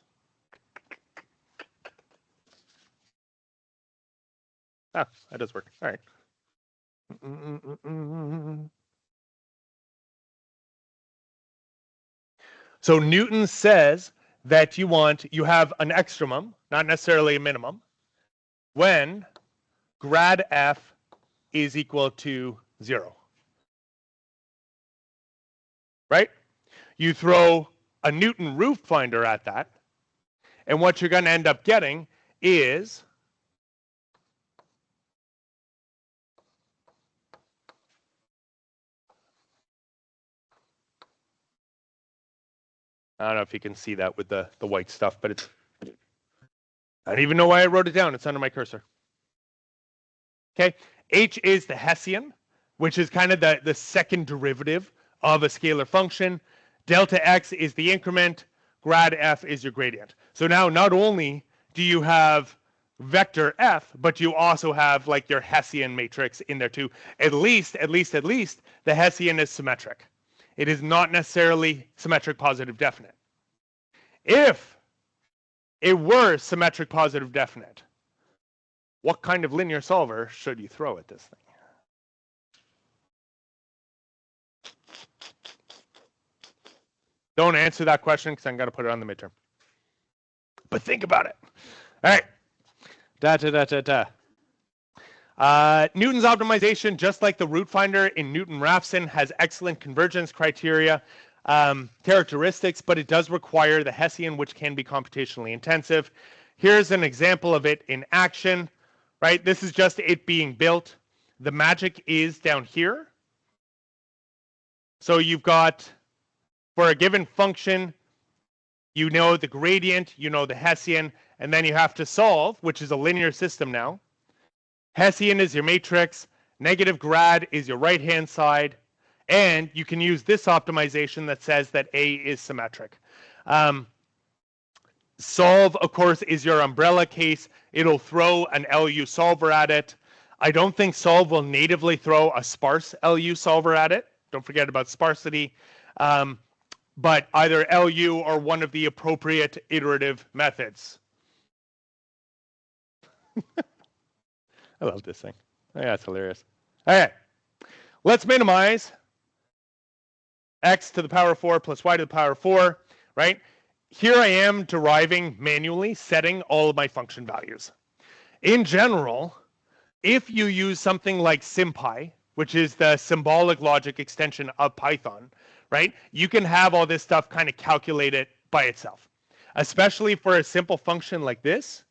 Ah, that does work. All right. So Newton says that you have an extremum, not necessarily a minimum, when grad f is equal to 0. Right? You throw a Newton root finder at that, and what you're going to end up getting is I don't know if you can see that with the white stuff, but it's, I don't even know why I wrote it down. It's under my cursor. Okay, h is the Hessian, which is kind of the second derivative of a scalar function. Delta x is the increment. Grad f is your gradient. So now not only do you have vector f, but you also have like your Hessian matrix in there too. At least, the Hessian is symmetric. It is not necessarily symmetric positive definite. If it were symmetric positive definite, what kind of linear solver should you throw at this thing? Don't answer that question because I'm going to put it on the midterm. But think about it. All right. Newton's optimization, just like the root finder in Newton-Raphson, has excellent convergence criteria characteristics, but it does require the Hessian, which can be computationally intensive. Here's an example of it in action, right? This is just it being built. The magic is down here. So you've got, for a given function, you know the gradient, you know the Hessian, and then you have to solve, which is a linear system now. Hessian is your matrix, negative grad is your right-hand side, and you can use this optimization that says that A is symmetric. Solve, of course, is your umbrella case. It'll throw an LU solver at it. I don't think solve will natively throw a sparse LU solver at it. Don't forget about sparsity. But either LU or one of the appropriate iterative methods. I love this thing. Oh, yeah, it's hilarious. All right, let's minimize x to the power 4 plus y to the power 4, right? Here I am deriving manually, setting all of my function values. In general, if you use something like SymPy, which is the symbolic logic extension of Python, right? You can have all this stuff kind of calculated by itself. especially for a simple function like this,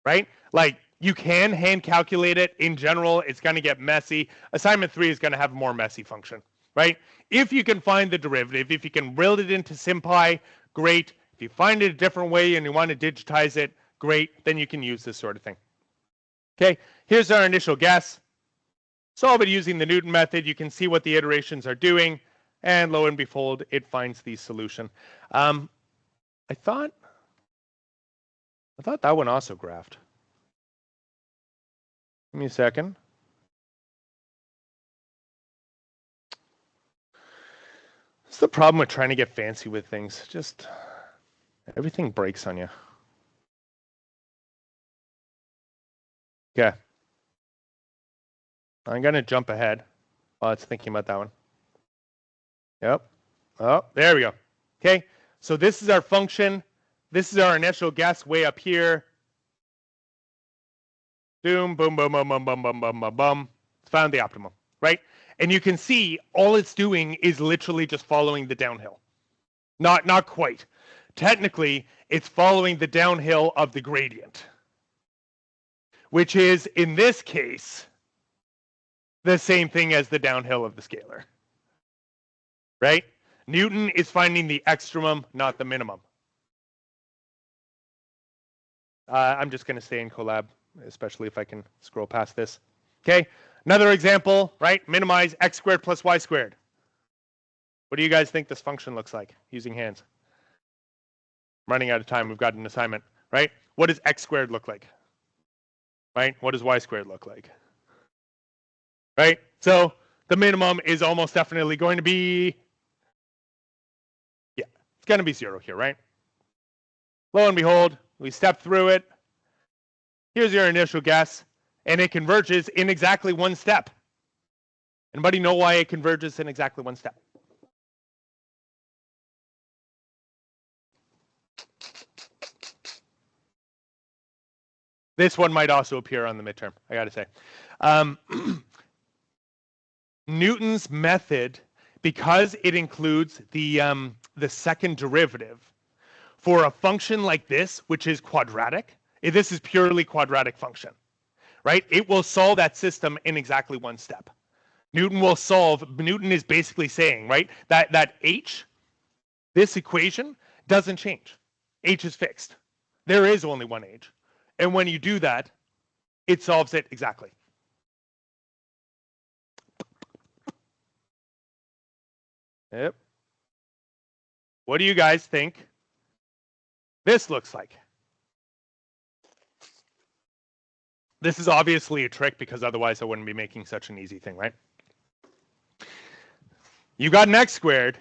right? Like you can hand calculate it. In general, it's going to get messy. Assignment 3 is going to have a more messy function, right? If you can find the derivative, if you can build it into SymPy, great. If you find it a different way and you want to digitize it, great. Then you can use this sort of thing. Okay, here's our initial guess. Solve it using the Newton method. You can see what the iterations are doing. And lo and behold, it finds the solution. I thought that one also graphed. Give me a second. It's the problem with trying to get fancy with things. Just everything breaks on you. Okay. I'm going to jump ahead while it's thinking about that one. Yep. Oh, there we go. Okay. So this is our function. This is our initial guess way up here. Boom, boom, boom, boom, boom, boom, boom, boom, boom, boom. It's found the optimum, right? And you can see all it's doing is literally just following the downhill. Not quite. Technically, it's following the downhill of the gradient, which is, in this case, the same thing as the downhill of the scalar, right? Newton is finding the extremum, not the minimum. I'm just going to stay in Colab, especially if I can scroll past this. Okay, another example, right? Minimize x squared plus y squared. What do you guys think this function looks like using hands? I'm running out of time. We've got an assignment, right? What does x squared look like? Right? What does y squared look like? Right? So the minimum is almost definitely going to be, yeah, it's going to be 0 here, right? Lo and behold, we step through it. Here's your initial guess, and it converges in exactly one step. Anybody know why it converges in exactly one step? This one might also appear on the midterm, I got to say. Newton's method, because it includes the second derivative, for a function like this, which is quadratic, this is purely quadratic function, right? It will solve that system in exactly one step. Newton is basically saying, right, that h, this equation doesn't change. H is fixed. There is only one h. And when you do that, it solves it exactly. Yep. What do you guys think this looks like? This is obviously a trick because otherwise I wouldn't be making such an easy thing, right? You've got an x squared,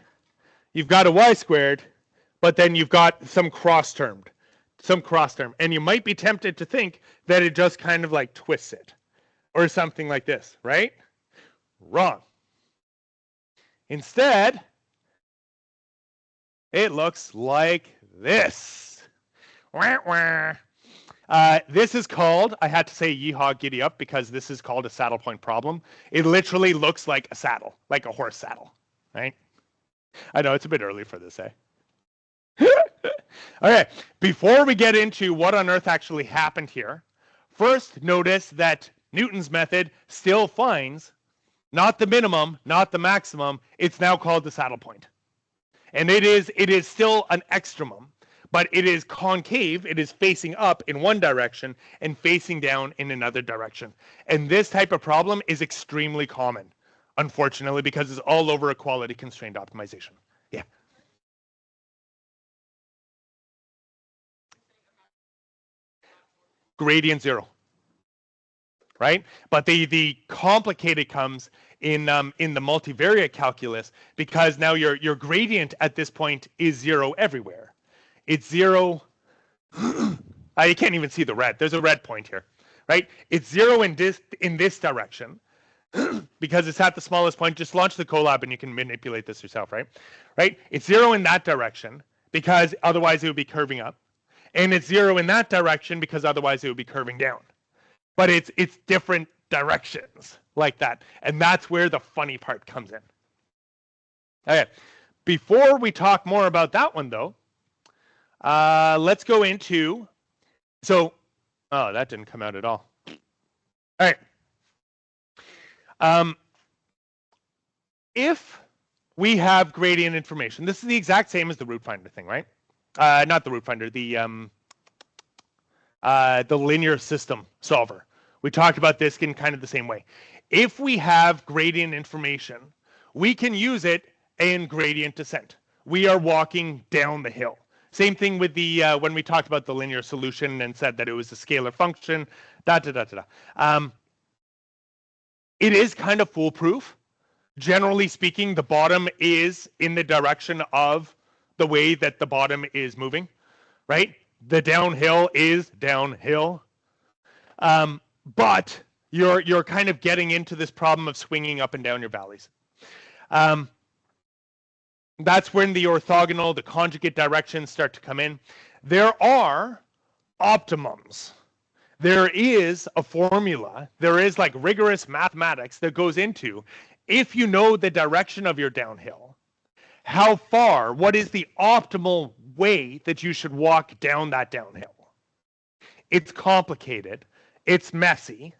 you've got a y squared, but then you've got some cross term. And you might be tempted to think that it just kind of like twists it or something like this, right? Wrong. Instead, it looks like this. Wah, wah. This is called, I had to say yeehaw giddy up because this is called a saddle point problem. It literally looks like a saddle, like a horse saddle, right? I know it's a bit early for this, eh? Okay, before we get into what on earth actually happened here, first notice that Newton's method still finds not the minimum, not the maximum. It's now called the saddle point. And it is still an extremum, but it is concave. It is facing up in one direction and facing down in another direction. And this type of problem is extremely common, unfortunately, because it's all over equality constrained optimization. Yeah. Gradient 0, right? But the complicated comes in the multivariate calculus because now your gradient at this point is 0 everywhere. It's 0. You can't even see the red. There's a red point here, right? It's 0 in this direction because it's at the smallest point. Just launch the Colab and you can manipulate this yourself, right? Right? It's 0 in that direction because otherwise it would be curving up. And it's 0 in that direction because otherwise it would be curving down. But it's different directions like that. And that's where the funny part comes in. Okay. Before we talk more about that one, though, Let's go into, so, oh, that didn't come out at all. All right. If we have gradient information, this is the exact same as the root finder thing, right? Not the root finder, the linear system solver. We talked about this in kind of the same way. If we have gradient information, we can use it in gradient descent. We are walking down the hill. Same thing with the when we talked about the linear solution and said that it was a scalar function. It is kind of foolproof. Generally speaking, the bottom is in the direction of the way that the bottom is moving, right? The downhill is downhill. But you're kind of getting into this problem of swinging up and down your valleys. That's when the orthogonal, the conjugate directions start to come in. There are optimums. There is a formula. There is like rigorous mathematics that goes into, if you know the direction of your downhill, how far, what is the optimal way that you should walk down that downhill? It's complicated. It's messy.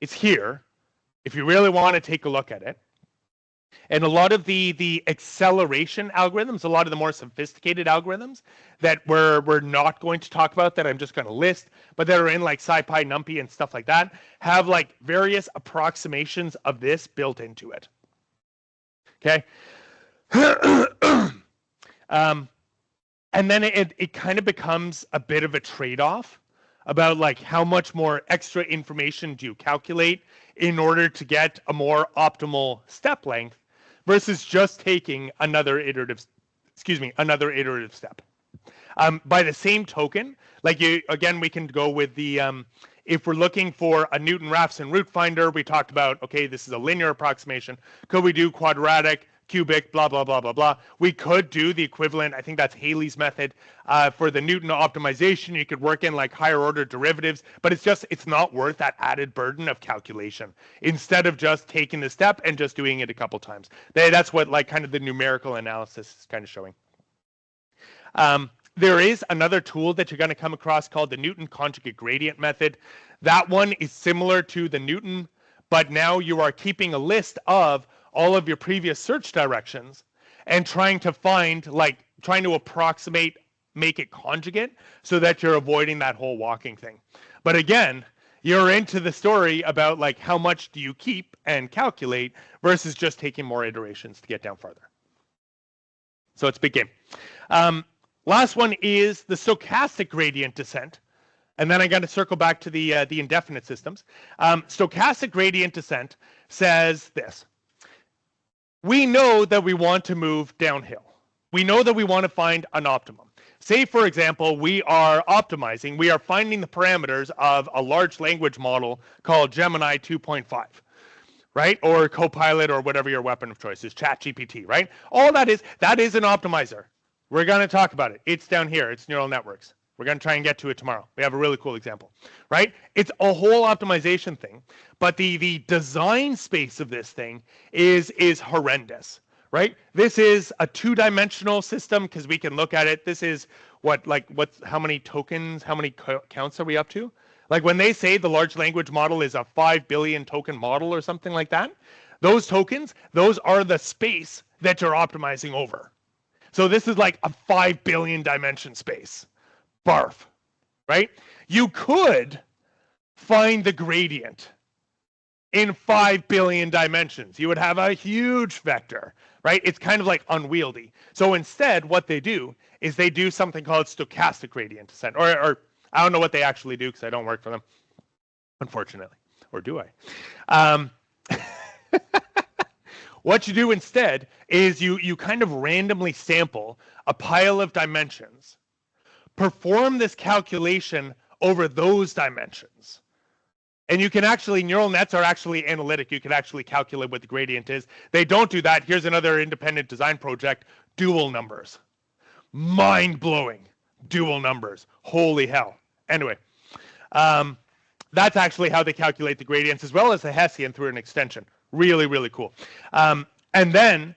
It's here. If you really want to take a look at it. And a lot of the acceleration algorithms, a lot of the more sophisticated algorithms that we're not going to talk about, that I'm just going to list, but that are in like SciPy, NumPy, and stuff like that, have like various approximations of this built into it. Okay. And then it kind of becomes a bit of a trade-off about like how much more extra information do you calculate in order to get a more optimal step length versus just taking another iterative step. By the same token, like again, we can go with the, if we're looking for a Newton-Raphson root finder, we talked about, okay, this is a linear approximation. Could we do quadratic, cubic, blah, blah, blah, blah, blah. We could do the equivalent, I think that's Haley's method. For the Newton optimization, you could work in like higher order derivatives, but it's not worth that added burden of calculation instead of just taking the step and just doing it a couple times. That's what like kind of the numerical analysis is kind of showing. There is another tool that you're going to come across called the Newton conjugate gradient method. That one is similar to the Newton, but now you are keeping a list of all of your previous search directions and trying to find, like, trying to approximate, make it conjugate so that you're avoiding that whole walking thing. But again, you're into the story about like how much do you keep and calculate versus just taking more iterations to get down farther. So it's a big game. Last one is the stochastic gradient descent. And then I'm going to circle back to the indefinite systems. Stochastic gradient descent says this. We know that we want to move downhill. We know that we want to find an optimum. Say, for example, we are optimizing. We are finding the parameters of a large language model called Gemini 2.5, right? Or Copilot or whatever your weapon of choice is, ChatGPT, right? All that is an optimizer. We're going to talk about it. It's down here. It's neural networks. We're going to try and get to it tomorrow. We have a really cool example, right? It's a whole optimization thing, but the design space of this thing is horrendous, right? This is a two-dimensional system because we can look at it. This is how many tokens, how many counts are we up to? Like when they say the large language model is a 5 billion token model or something like that, those tokens, those are the space that you're optimizing over. So this is like a 5 billion dimension space. Barf, right? You could find the gradient in 5 billion dimensions. You would have a huge vector, right? It's kind of like unwieldy. So instead, what they do is they do something called stochastic gradient descent, or I don't know what they actually do because I don't work for them, unfortunately. Or do I? What you do instead is you kind of randomly sample a pile of dimensions, perform this calculation over those dimensions. And you can actually, neural nets are actually analytic. You can actually calculate what the gradient is. They don't do that. Here's another independent design project, dual numbers. Mind-blowing dual numbers. Holy hell. Anyway, that's actually how they calculate the gradients as well as the Hessian through an extension. Really, really cool. And then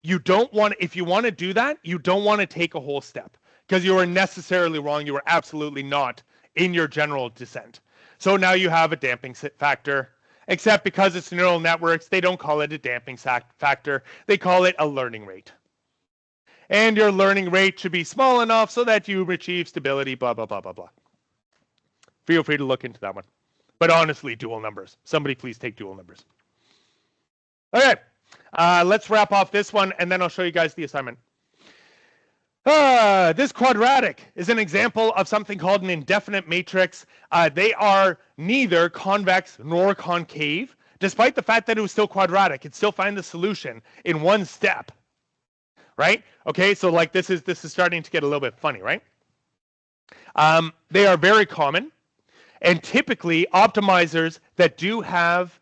you don't want, if you want to do that, you don't want to take a whole step. because you were necessarily wrong. You were absolutely not in your general descent. So now you have a damping factor, except because it's neural networks, they don't call it a damping factor. They call it a learning rate. And your learning rate should be small enough so that you achieve stability, blah, blah, blah, blah, blah. Feel free to look into that one. But honestly, dual numbers. Somebody please take dual numbers. Okay, let's wrap off this one, and then I'll show you guys the assignment. This quadratic is an example of something called an indefinite matrix. They are neither convex nor concave. Despite the fact that it was still quadratic, it still find the solution in one step. Right? Okay, so like this is starting to get a little bit funny, right? They are very common, and typically optimizers that do have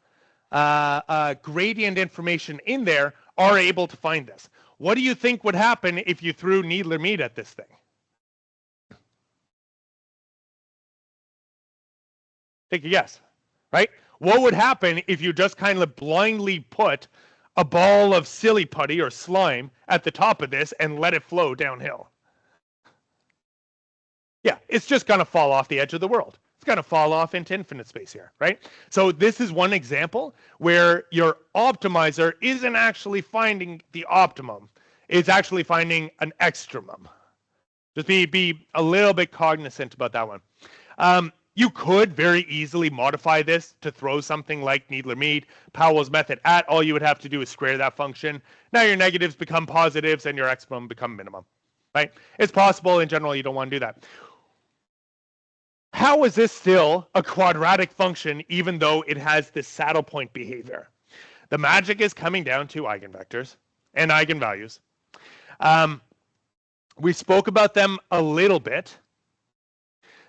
gradient information in there are able to find this. What do you think would happen if you threw needler meat at this thing? Take a guess, right? What would happen if you just kind of blindly put a ball of silly putty or slime at the top of this and let it flow downhill? Yeah, it's just going to fall off the edge of the world. It's going to fall off into infinite space here, right? So this is one example where your optimizer isn't actually finding the optimum. It's actually finding an extremum. Just be a little bit cognizant about that one. You could very easily modify this to throw something like Needler-Mead, Powell's method at. All you would have to do is square that function. Now your negatives become positives and your exponent become minimum, right? It's possible. In general, you don't want to do that. How is this still a quadratic function even though it has this saddle point behavior? The magic is coming down to eigenvectors and eigenvalues. We spoke about them a little bit.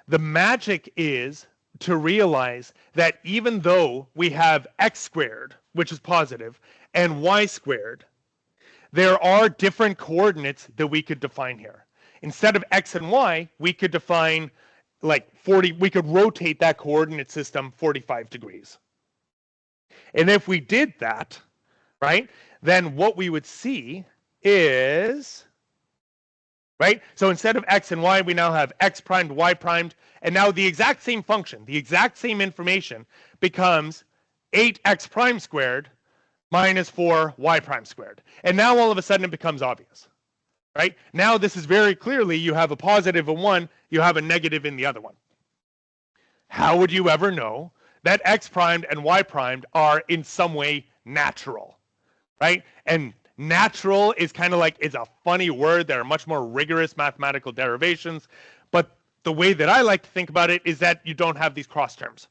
The magic is to realize that even though we have x squared, which is positive, and y squared, there are different coordinates that we could define here. Instead of x and y, we could define like 40, we could rotate that coordinate system 45 degrees. And if we did that, right, then what we would see is, right, so instead of x and y, we now have x primed, y primed, and now the exact same function, the exact same information becomes 8x prime squared minus 4y prime squared. And now all of a sudden it becomes obvious, right? Now this is very clearly, you have a positive in one, you have a negative in the other one. How would you ever know that x primed and y primed are in some way natural, right? And natural is kind of like, it's a funny word. There are much more rigorous mathematical derivations, but the way that I like to think about it is that you don't have these cross terms,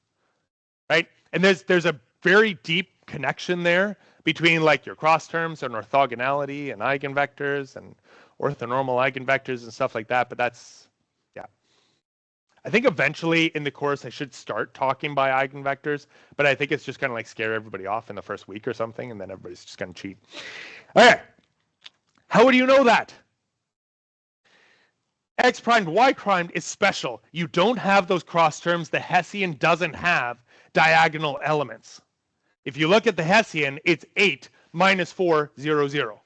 right? And there's a very deep connection there between like your cross terms and orthogonality and eigenvectors and orthonormal eigenvectors and stuff like that, but that's, yeah. I think eventually in the course I should start talking by eigenvectors, but I think it's just kind of like scare everybody off in the first week or something, and then everybody's just going to cheat. Okay, how would you know that? X primed, y primed is special. You don't have those cross terms. The Hessian doesn't have diagonal elements. If you look at the Hessian, it's 8 minus 4, 0, 0.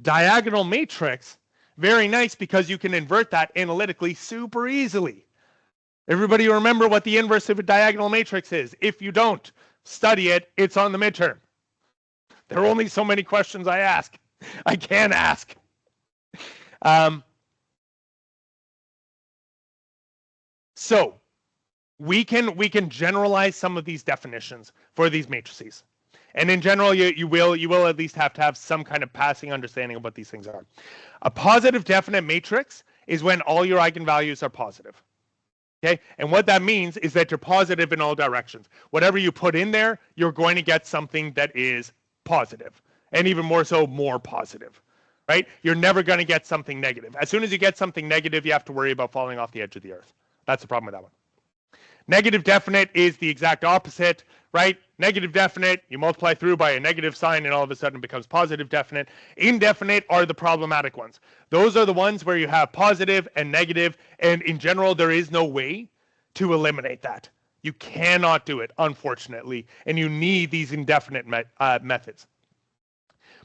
Diagonal matrix, very nice because you can invert that analytically super easily. Everybody remember what the inverse of a diagonal matrix is. If you don't study it, it's on the midterm. There are only so many questions I ask. I can ask. So we can generalize some of these definitions for these matrices. And in general, you will at least have to have some kind of passing understanding of what these things are. A positive definite matrix is when all your eigenvalues are positive. Okay? And what that means is that you're positive in all directions. Whatever you put in there, you're going to get something that is positive, and even more so, more positive, right? You're never going to get something negative. As soon as you get something negative, you have to worry about falling off the edge of the earth. That's the problem with that one. Negative definite is the exact opposite, right? Negative definite, you multiply through by a negative sign and all of a sudden it becomes positive definite. Indefinite are the problematic ones. Those are the ones where you have positive and negative, and in general there is no way to eliminate that. You cannot do it, unfortunately, and you need these indefinite methods.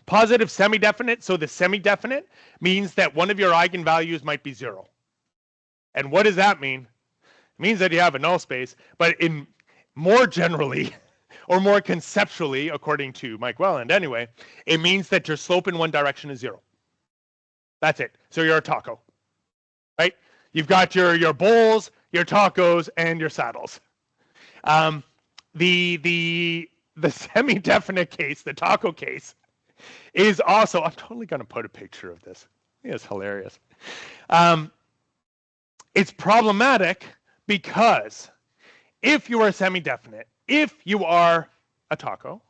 Positive semi-definite, so the semi-definite means that one of your eigenvalues might be 0. And what does that mean? It means that you have a null space, but in more generally, or more conceptually, according to Mike Welland anyway, it means that your slope in one direction is 0. That's it. So you're a taco, right? You've got your bowls, your tacos, and your saddles. The semi-definite case, the taco case, is also, I'm totally going to put a picture of this. It's hilarious. It's problematic because if you are semi-definite, if you are a taco,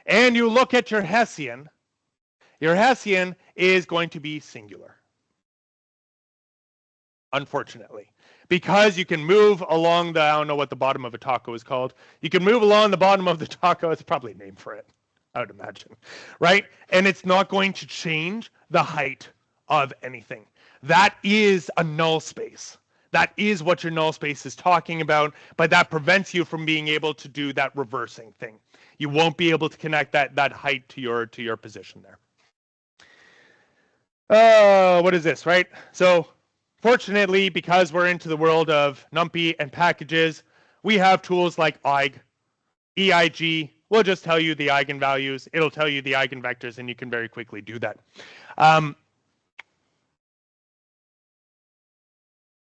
and you look at your Hessian is going to be singular. Unfortunately. Because you can move along the, I don't know what the bottom of a taco is called. You can move along the bottom of the taco. It's probably a name for it, I would imagine. Right? And it's not going to change the height of anything. That is a null space. That is what your null space is talking about, but that prevents you from being able to do that reversing thing. You won't be able to connect that height to your position there. What is this, right? So fortunately, because we're into the world of NumPy and packages, we have tools like EIG. We'll just tell you the eigenvalues. It'll tell you the eigenvectors, and you can very quickly do that.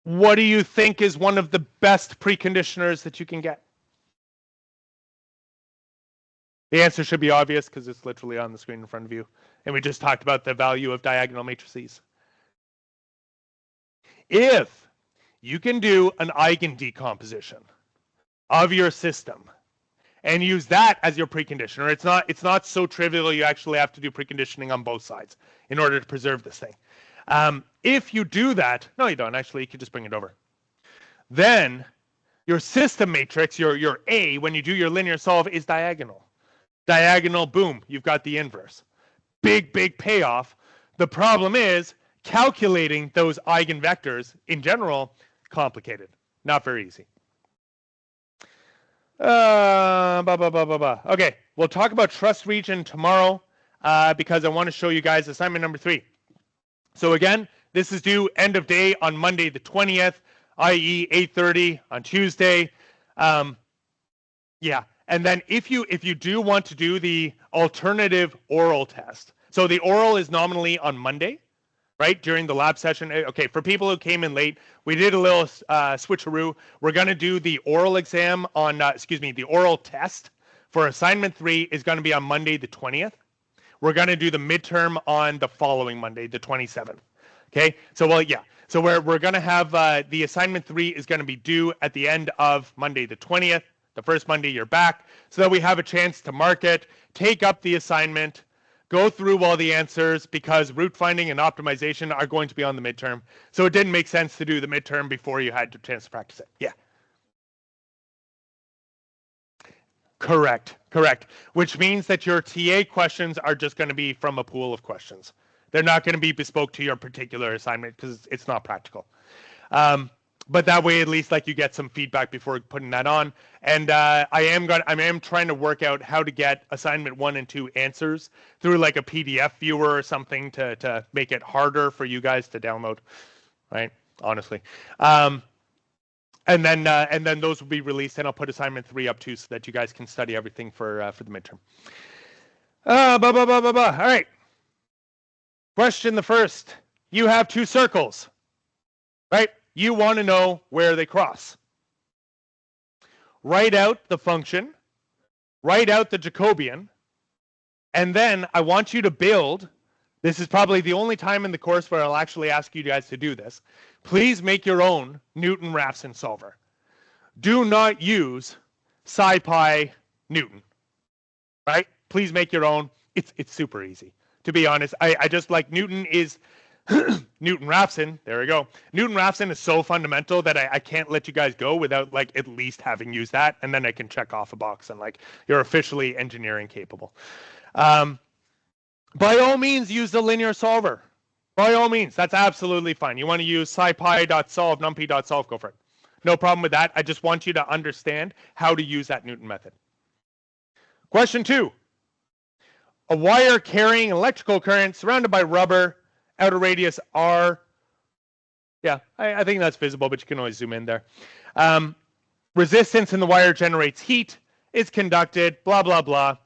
What do you think is one of the best preconditioners that you can get? The answer should be obvious because it's literally on the screen in front of you. And we just talked about the value of diagonal matrices. If you can do an eigendecomposition of your system and use that as your preconditioner, it's not so trivial you actually have to do preconditioning on both sides in order to preserve this thing. If you do that, no you don't, actually you could just bring it over. Then your system matrix, your A, when you do your linear solve, is diagonal. Diagonal, boom, you've got the inverse. Big payoff. The problem is calculating those eigenvectors in general, complicated, not very easy. Okay, we'll talk about trust region tomorrow because I want to show you guys assignment number 3. So again, this is due end of day on Monday the 20th, i.e. 8:30 on Tuesday. Yeah, and then if you do want to do the alternative oral test, so the oral is nominally on Monday, right, during the lab session. Okay, for people who came in late, we did a little switcheroo. We're going to do the oral exam on, the oral test for assignment 3 is going to be on Monday the 20th. We're going to do the midterm on the following Monday, the 27th. Okay, so well, yeah. So we're going to have the assignment 3 is going to be due at the end of Monday the 20th, the first Monday you're back, so that we have a chance to mark it, take up the assignment, go through all the answers, because root finding and optimization are going to be on the midterm. So it didn't make sense to do the midterm before you had a chance to practice it. Yeah. Correct. Which means that your TA questions are just going to be from a pool of questions. They're not going to be bespoke to your particular assignment because it's not practical. But that way, at least, like, you get some feedback before putting that on. And I am trying to work out how to get assignment 1 and 2 answers through like a PDF viewer or something to make it harder for you guys to download. Right? Honestly. And then those will be released, and I'll put assignment 3 up too, so that you guys can study everything for the midterm. All right. Question the first. You have 2 circles, right? You want to know where they cross. Write out the function, write out the Jacobian, and then I want you to build. This is probably the only time in the course where I'll actually ask you guys to do this. Please make your own Newton-Raphson solver. Do not use SciPy Newton, right? Please make your own. It's super easy. To be honest, I just like Newton is Newton-Raphson. There we go. Newton-Raphson is so fundamental that I can't let you guys go without like at least having used that, and then I can check off a box and like you're officially engineering capable. By all means, use the linear solver. By all means, that's absolutely fine. You want to use scipy.solve, numpy.solve, go for it. No problem with that. I just want you to understand how to use that Newton method. Question 2. A wire carrying an electrical current surrounded by rubber, outer radius R. Yeah, I think that's visible, but you can always zoom in there. Resistance in the wire generates heat. It's conducted, blah, blah, blah.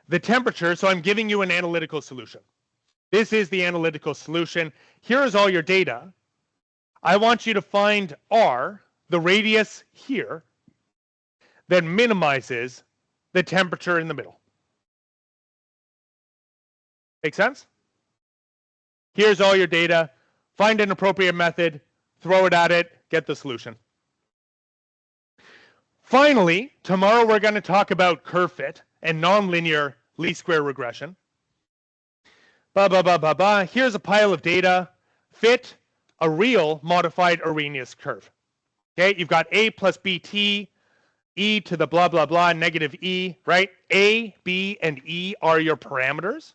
The temperature, so I'm giving you an analytical solution. This is the analytical solution. Here is all your data. I want you to find R, the radius here, that minimizes the temperature in the middle. Make sense? Here's all your data. Find an appropriate method, throw it at it, get the solution. Finally, tomorrow we're going to talk about curve fit and nonlinear least square regression. Here's a pile of data. Fit a real modified Arrhenius curve. Okay, you've got A plus BT, E to the blah, blah, blah, negative E, right? A, B, and E are your parameters.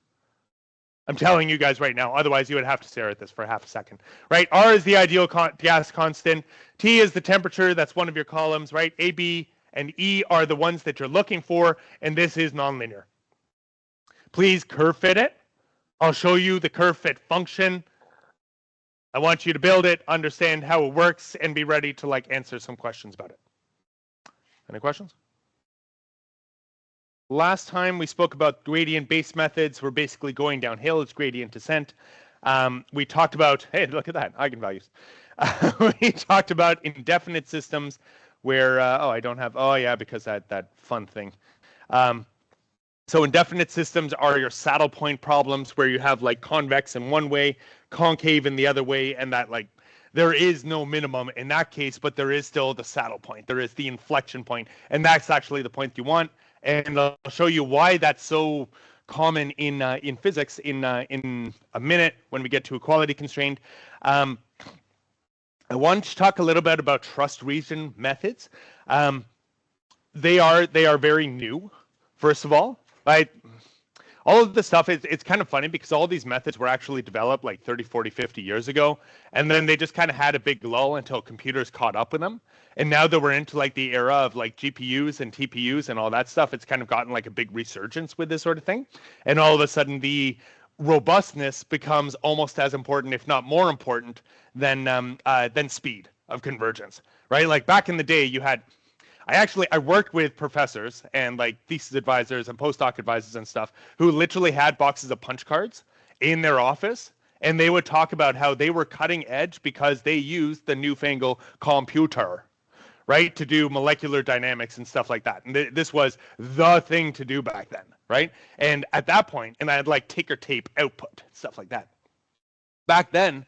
I'm telling you guys right now, otherwise you would have to stare at this for half a second, right? R is the ideal gas constant. T is the temperature, that's one of your columns, right? A, B, and E are the ones that you're looking for, and this is nonlinear. Please curve fit it. I'll show you the curve fit function. I want you to build it, understand how it works, and be ready to answer some questions about it. Any questions? Last time we spoke about gradient-based methods. We're basically going downhill. It's gradient descent. We talked about, hey, look at that, eigenvalues. We talked about indefinite systems where, I don't have, because that fun thing. So indefinite systems are your saddle point problems where you have convex in one way, concave in the other way, and that there is no minimum in that case, but there is still the saddle point. There is the inflection point, and that's actually the point you want. And I'll show you why that's so common in physics in a minute when we get to equality constrained. I want to talk a little bit about trust region methods. They are very new, first of all. Right? All of this stuff, it's kind of funny because all these methods were actually developed 30, 40, 50 years ago. And then they just kind of had a big lull until computers caught up with them. And now that we're into the era of GPUs and TPUs and all that stuff, it's kind of gotten a big resurgence with this sort of thing. And all of a sudden the robustness becomes almost as important, if not more important, than speed of convergence, right? Back in the day, you had I worked with professors and thesis advisors and postdoc advisors and stuff who literally had boxes of punch cards in their office, and they would talk about how they were cutting edge because they used the newfangled computer, right, to do molecular dynamics and stuff like that. And this was the thing to do back then, right? And at that point, and I had ticker tape output, stuff like that. Back then,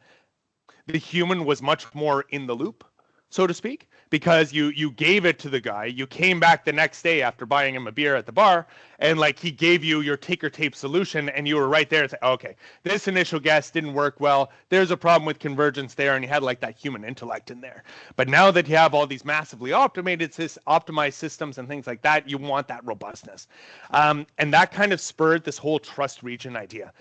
the human was much more in the loop, so to speak, because you gave it to the guy. You came back the next day after buying him a beer at the bar, and he gave you your ticker tape solution, and you were right there and say, okay, this initial guess didn't work well. There's a problem with convergence there, and you had that human intellect in there. But now that you have all these massively optimized systems and things like that, you want that robustness. And that kind of spurred this whole trust region idea.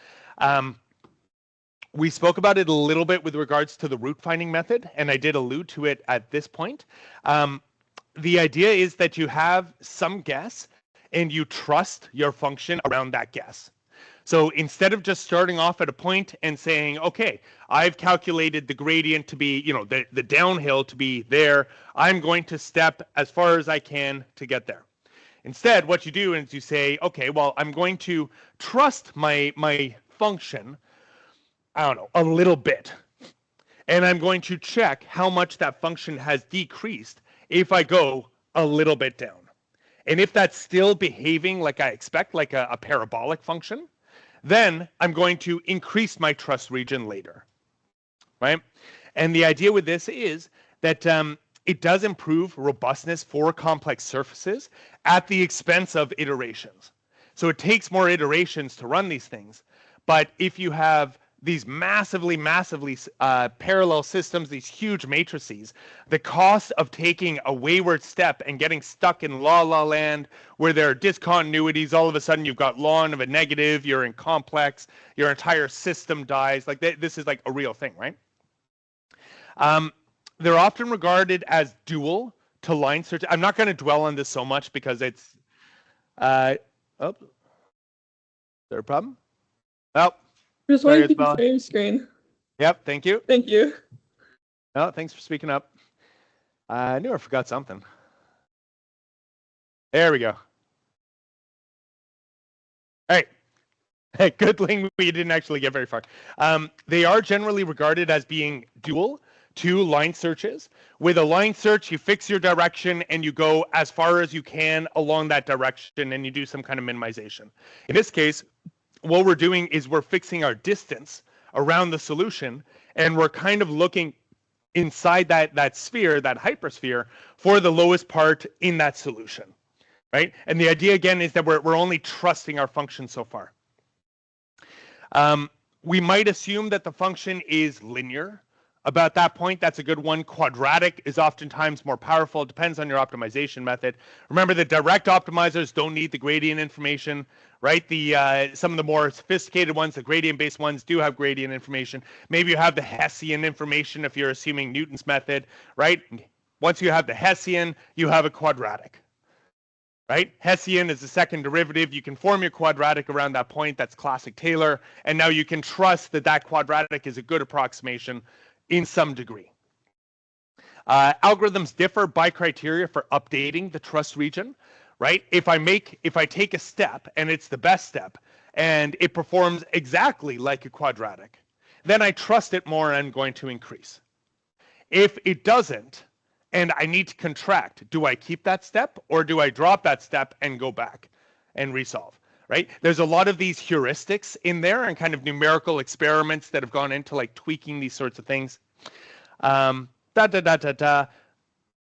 We spoke about it a little bit with regards to the root finding method, and I did allude to it at this point. The idea is that you have some guess and you trust your function around that guess. So instead of just starting off at a point and saying, okay, I've calculated the gradient to be, the downhill to be there, I'm going to step as far as I can to get there. Instead, what you do is you say, okay, well, I'm going to trust my function, I don't know, a little bit. And I'm going to check how much that function has decreased if I go a little bit down. And if that's still behaving like I expect, like a parabolic function, then I'm going to increase my trust region later, right? And the idea with this is that it does improve robustness for complex surfaces at the expense of iterations. So it takes more iterations to run these things. But if you have these massively parallel systems, these huge matrices, the cost of taking a wayward step and getting stuck in la land where there are discontinuities, all of a sudden you've got ln of a negative, you're in complex, your entire system dies. This is a real thing, right? They're often regarded as dual to line search. I'm not going to dwell on this so much because it's there a problem? Oh, Just sorry, wanted if you could Isabella. share your screen. Yep, thank you. Thank you. No, thanks for speaking up. I knew I forgot something. There we go. All right. Good thing we didn't actually get very far. They are generally regarded as being dual to line searches. With a line search, you fix your direction and you go as far as you can along that direction and you do some kind of minimization. In this case, what we're doing is we're fixing our distance around the solution and we're kind of looking inside that sphere, that hypersphere, for the lowest part in that solution, right? And the idea again is that we're only trusting our function so far. We might assume that the function is linear. About that point, that's a good one. Quadratic is oftentimes more powerful. It depends on your optimization method. Remember, the direct optimizers don't need the gradient information, right? Some of the more sophisticated ones, the gradient-based ones, do have gradient information. Maybe you have the Hessian information if you're assuming Newton's method, right? Once you have the Hessian, you have a quadratic. Right? Hessian is the second derivative. You can form your quadratic around that point. That's classic Taylor. And now you can trust that that quadratic is a good approximation in some degree. Algorithms differ by criteria for updating the trust region, right? If I take a step and it's the best step and it performs exactly like a quadratic, then I trust it more and I'm going to increase. If it doesn't, and I need to contract, do I keep that step or do I drop that step and go back and resolve, right? There's a lot of these heuristics in there and kind of numerical experiments that have gone into like tweaking these sorts of things. That's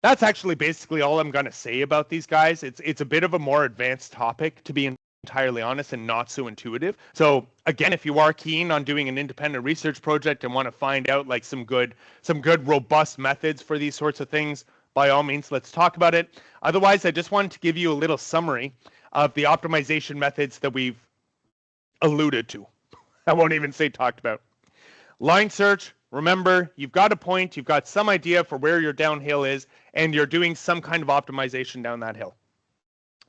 actually basically all I'm going to say about these guys. It's a bit of a more advanced topic, to be entirely honest, and not so intuitive. So again, if you are keen on doing an independent research project and want to find out like some good robust methods for these sorts of things, by all means, let's talk about it. Otherwise, I just wanted to give you a little summary of the optimization methods that we've alluded to. I won't even say talked about. Line search, remember, you've got a point, you've got some idea for where your downhill is, and you're doing some kind of optimization down that hill.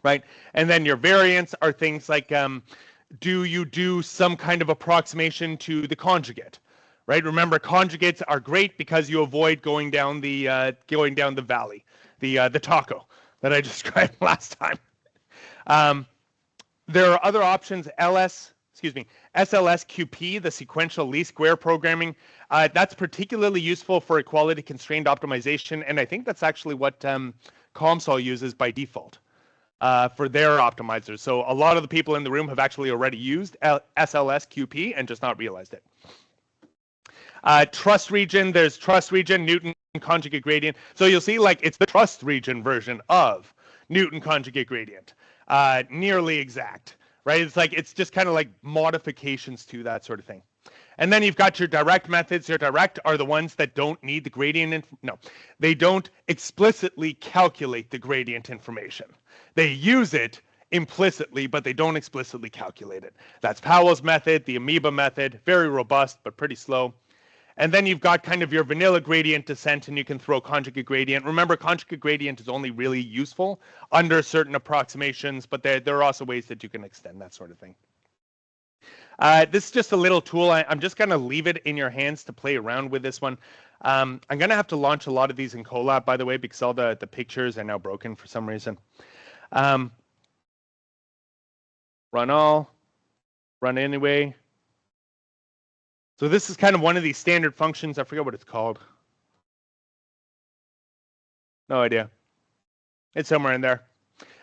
Right? And then your variants are things like, do you do some kind of approximation to the conjugate? Right? Remember, conjugates are great because you avoid going down the valley, the taco that I described last time. There are other options, SLSQP, the sequential least square programming. That's particularly useful for equality constrained optimization, and I think that's actually what COMSOL uses by default. For their optimizers. So a lot of the people in the room have actually already used SLSQP and just not realized it. Trust region, there's trust region, Newton conjugate gradient. So you'll see like it's the trust region version of Newton conjugate gradient. Nearly exact, right? It's just kind of like modifications to that sort of thing. And then you've got your direct methods. Your direct are the ones that don't need the gradient. No, they don't explicitly calculate the gradient information. They use it implicitly, but they don't explicitly calculate it. That's Powell's method, the amoeba method, very robust, but pretty slow. And then you've got kind of your vanilla gradient descent, and you can throw conjugate gradient. Remember, conjugate gradient is only really useful under certain approximations, but there are also ways that you can extend that sort of thing. This is just a little tool. I'm just going to leave it in your hands to play around with this one. I'm going to have to launch a lot of these in Colab, by the way, because all the pictures are now broken for some reason. Run all, run anyway. So this is kind of one of these standard functions. I forget what it's called. No idea. It's somewhere in there.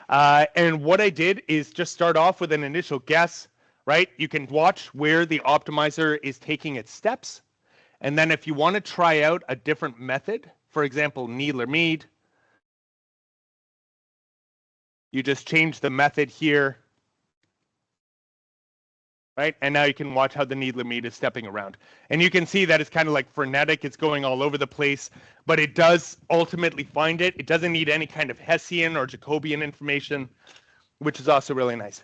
And what I did is just start off with an initial guess. Right? You can watch where the optimizer is taking its steps. And then if you want to try out a different method, for example, Needler-Mead, you just change the method here. Right? And now you can watch how the Needler-Mead is stepping around. And you can see that it's kind of like frenetic. It's going all over the place, but it does ultimately find it. It doesn't need any kind of Hessian or Jacobian information, which is also really nice.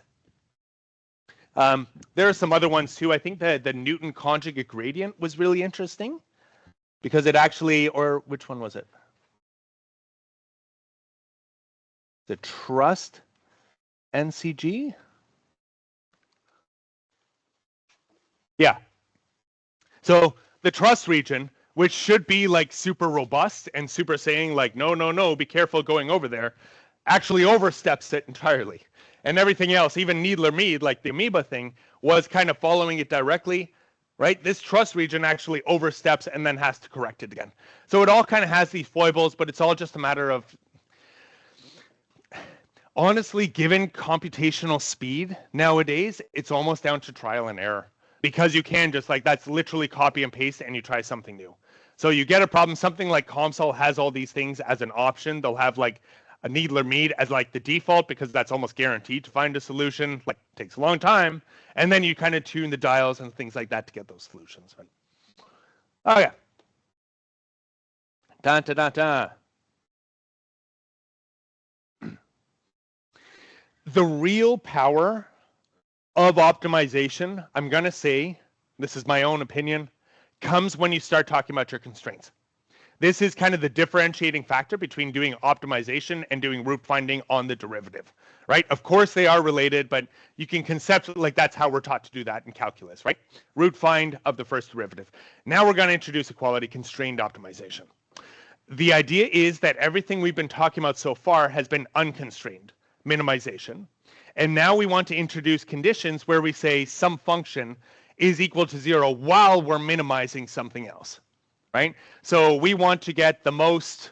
There are some other ones too. I think the Newton conjugate gradient was really interesting because it actually, or which one was it? The trust NCG? Yeah. So the trust region, which should be like super robust and super saying like, no, no, no, be careful going over there, actually oversteps it entirely. And everything else, even needler mead, like the amoeba thing, was kind of following it directly, right? This trust region actually oversteps and then has to correct it again. So it all kind of has these foibles, but it's all just a matter of, honestly, given computational speed nowadays, it's almost down to trial and error, because you can just like, that's literally copy and paste and you try something new. So you get a problem, something like COMSOL has all these things as an option. They'll have like a needler mead as like the default, because that's almost guaranteed to find a solution. Like, takes a long time, and then you kind of tune the dials and things like that to get those solutions. Oh yeah. Da da da da. The real power of optimization, I'm going to say, this is my own opinion, comes when you start talking about your constraints. This is kind of the differentiating factor between doing optimization and doing root finding on the derivative, right? Of course they are related, but you can conceptually, like, that's how we're taught to do that in calculus, right? Root find of the first derivative. Now we're going to introduce equality constrained optimization. The idea is that everything we've been talking about so far has been unconstrained minimization. And now we want to introduce conditions where we say some function is equal to 0 while we're minimizing something else, right? So we want to get the most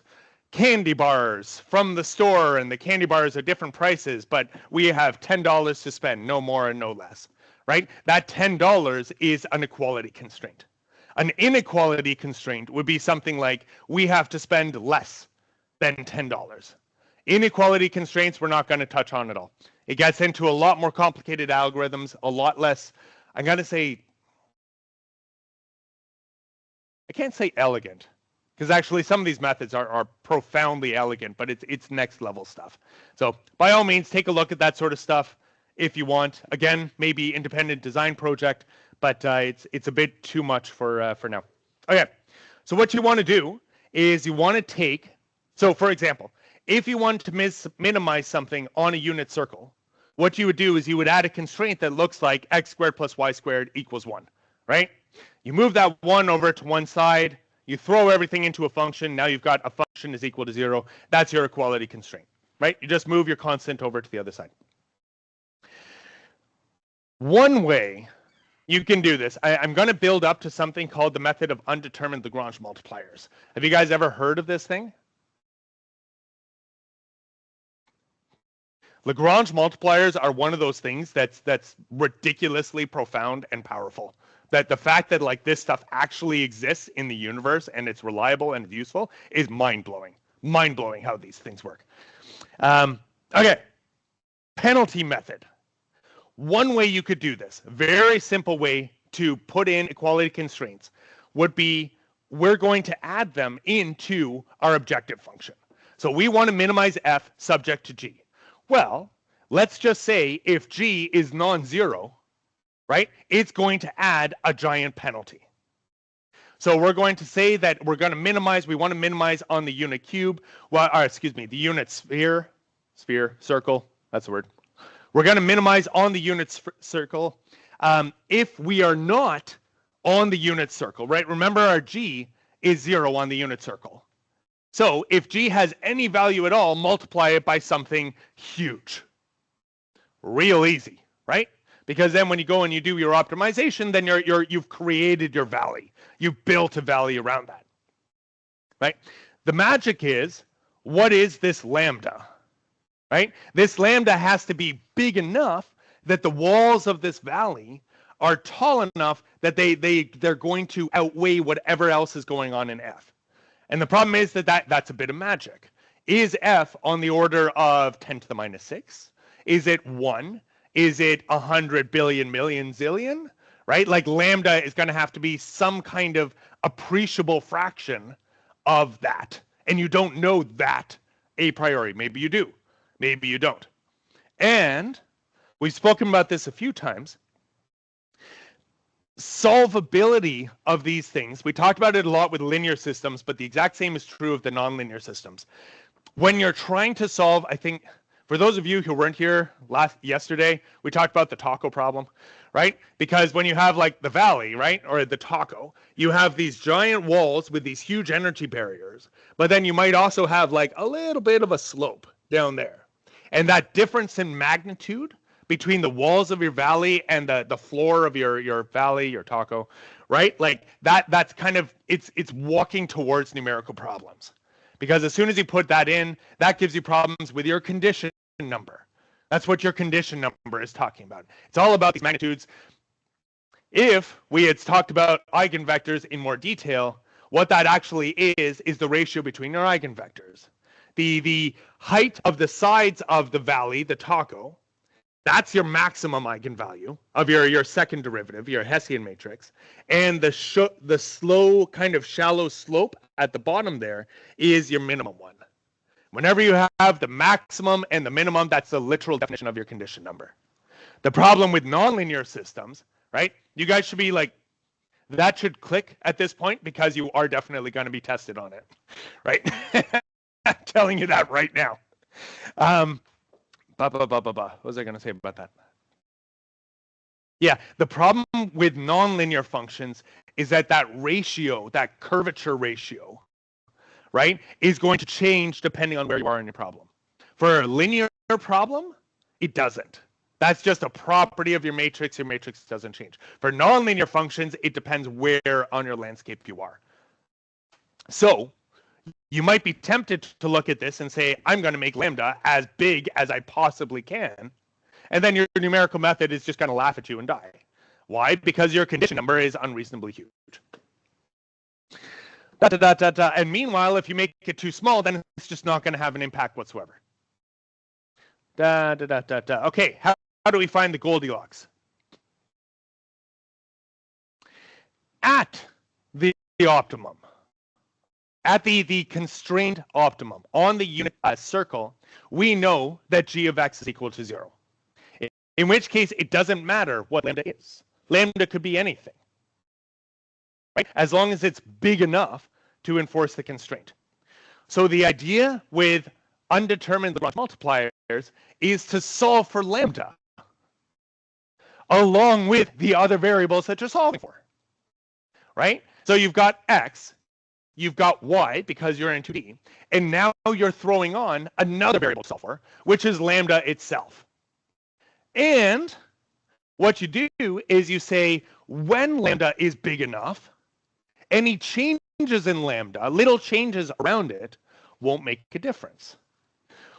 candy bars from the store, and the candy bars are different prices, but we have $10 to spend, no more and no less, right? That $10 is an equality constraint. An inequality constraint would be something like, we have to spend less than $10. Inequality constraints we're not going to touch on at all. It gets into a lot more complicated algorithms, a lot less, I'm going to say, I can't say elegant, because actually some of these methods are profoundly elegant, but it's next level stuff. So by all means, take a look at that sort of stuff if you want. Again, maybe independent design project, but it's a bit too much for now. Okay, so what you want to do is you want to take, so for example, if you want to minimize something on a unit circle, what you would do is you would add a constraint that looks like x squared plus y squared equals 1, right? You move that 1 over to one side, you throw everything into a function, now you've got a function is equal to 0. That's your equality constraint, right? You just move your constant over to the other side. One way you can do this, I'm going to build up to something called the method of undetermined Lagrange multipliers. Have you guys ever heard of this thing? Lagrange multipliers are one of those things that's ridiculously profound and powerful. That the fact that like this stuff actually exists in the universe and it's reliable and useful is mind-blowing. Mind-blowing how these things work. Okay, penalty method. One way you could do this, very simple way to put in equality constraints, would be we're going to add them into our objective function. So we want to minimize f subject to g. Well, let's just say if g is non-zero, right, it's going to add a giant penalty. So we're going to say that we're going to minimize, we want to minimize on the unit cube, well, excuse me, the unit sphere, circle, that's the word. We're going to minimize on the unit circle if we are not on the unit circle, right? Remember our g is 0 on the unit circle. So if g has any value at all, multiply it by something huge. Real easy, right? Because then when you go and you do your optimization, then you've created your valley. You've built a valley around that, right? The magic is, what is this lambda, right? This lambda has to be big enough that the walls of this valley are tall enough that they're going to outweigh whatever else is going on in f. And the problem is that's a bit of magic. Is f on the order of 10 to the minus 6? Is it 1? Is it 100 billion million zillion? Right? Like lambda is going to have to be some kind of appreciable fraction of that. And you don't know that a priori. Maybe you do. Maybe you don't. And we've spoken about this a few times. Solvability of these things, we talked about it a lot with linear systems, but the exact same is true of the nonlinear systems. When you're trying to solve, I think, For those of you who weren't here yesterday, we talked about the taco problem, right? Because when you have like the valley, right, or the taco, you have these giant walls with these huge energy barriers, but then you might also have like a little bit of a slope down there. And that difference in magnitude between the walls of your valley and the floor of your valley, your taco, right? Like that's kind of it's walking towards numerical problems. Because as soon as you put that in, that gives you problems with your condition number. That's what your condition number is talking about. It's all about these magnitudes. If we had talked about eigenvectors in more detail, what that actually is the ratio between your eigenvectors. The height of the sides of the valley, the taco, that's your maximum eigenvalue of your second derivative, your Hessian matrix. And the slow, kind of shallow slope at the bottom there is your minimum one. Whenever you have the maximum and the minimum, that's the literal definition of your condition number. The problem with nonlinear systems, right? You guys should be like, that should click at this point because you are definitely going to be tested on it, right? I'm telling you that right now. What was I going to say about that? Yeah, the problem with nonlinear functions is that ratio, that curvature ratio, right, is going to change depending on where you are in your problem. For a linear problem, it doesn't. That's just a property of your matrix. Your matrix doesn't change. For nonlinear functions, it depends where on your landscape you are. So you might be tempted to look at this and say, I'm going to make lambda as big as I possibly can. And then your numerical method is just going to laugh at you and die. Why? Because your condition number is unreasonably huge. And meanwhile, if you make it too small, then it's just not going to have an impact whatsoever. Okay, how do we find the Goldilocks? At the optimum. At the constrained optimum on the unit circle, we know that g of x is equal to 0. In which case, it doesn't matter what lambda is. Lambda could be anything, right? As long as it's big enough to enforce the constraint. So the idea with undetermined Lagrange multipliers is to solve for lambda along with the other variables that you're solving for, right? So you've got x. You've got y because you're in 2D, and now you're throwing on another variable to solve for, which is lambda itself. And what you do is you say, when lambda is big enough, any changes in lambda, little changes around it, won't make a difference.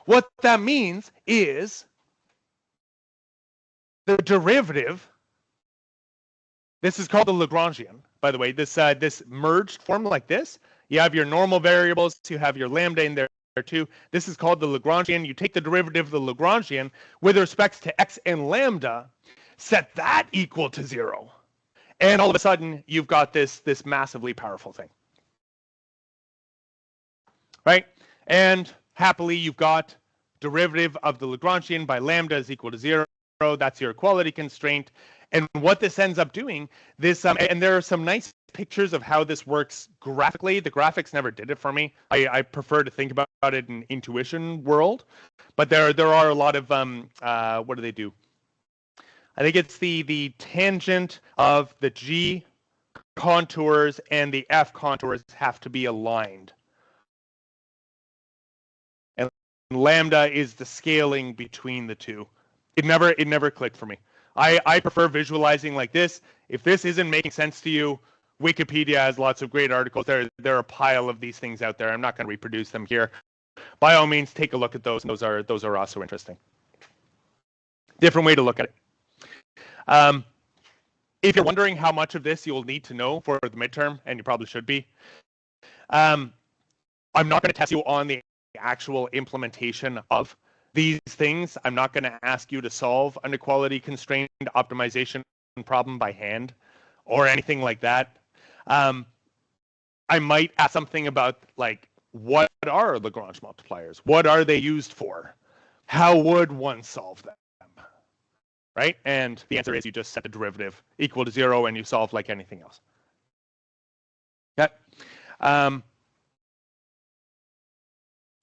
What that means is the derivative, this is called the Lagrangian, by the way, this merged form like this. You have your normal variables, you have your lambda in there too. This is called the Lagrangian. You take the derivative of the Lagrangian with respect to x and lambda, set that equal to 0. And all of a sudden, you've got this massively powerful thing. Right? And happily, you've got derivative of the Lagrangian by lambda is equal to 0. That's your equality constraint. And what this ends up doing, and there are some nice pictures of how this works graphically. The graphics never did it for me. I prefer to think about it in intuition world. But there are a lot of, what do they do? I think it's the tangent of the G contours and the F contours have to be aligned. And lambda is the scaling between the two. It never clicked for me. I prefer visualizing like this. If this isn't making sense to you, Wikipedia has lots of great articles. There are a pile of these things out there. I'm not going to reproduce them here. By all means, take a look at those. Those are also interesting. Different way to look at it. If you're wondering how much of this you'll need to know for the midterm, and you probably should be, I'm not going to test you on the actual implementation of these things. I'm not going to ask you to solve an equality constrained optimization problem by hand or anything like that. I might ask something about like, what are Lagrange multipliers? What are they used for? How would one solve them? Right? And the answer is you just set the derivative equal to 0 and you solve like anything else. Yeah.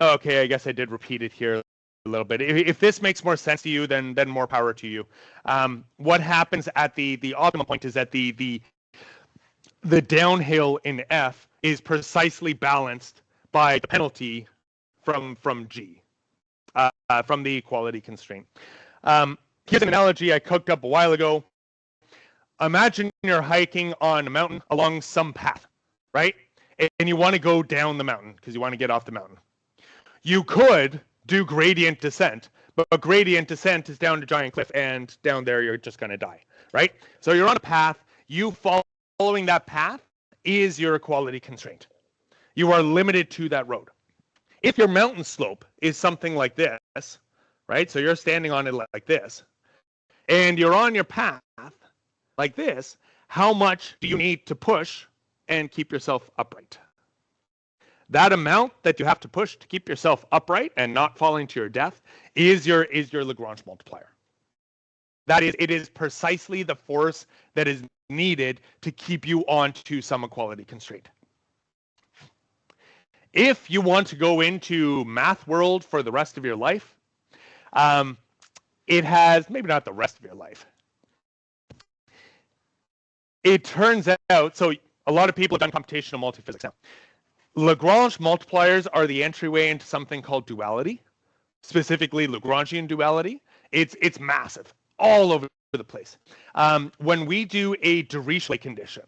Okay, I guess I did repeat it here. little bit. If this makes more sense to you, then more power to you. What happens at the optimal point is that the downhill in F is precisely balanced by the penalty from G, from the equality constraint. Here's an analogy I cooked up a while ago. Imagine you're hiking on a mountain along some path, right? And you want to go down the mountain because you want to get off the mountain. You could do gradient descent, but gradient descent is down a giant cliff, and down there you're just going to die, right? So you're on a path. You following that path is your equality constraint. You are limited to that road. If your mountain slope is something like this, right? So you're standing on it like this, and you're on your path like this, how much do you need to push and keep yourself upright? That amount that you have to push to keep yourself upright and not falling to your death is your Lagrange multiplier. It is precisely the force that is needed to keep you onto some equality constraint. If you want to go into math world for the rest of your life, it has, maybe not the rest of your life. It turns out, so a lot of people have done computational multiphysics now. Lagrange multipliers are the entryway into something called duality, specifically Lagrangian duality. It's massive, all over the place. When we do a Dirichlet condition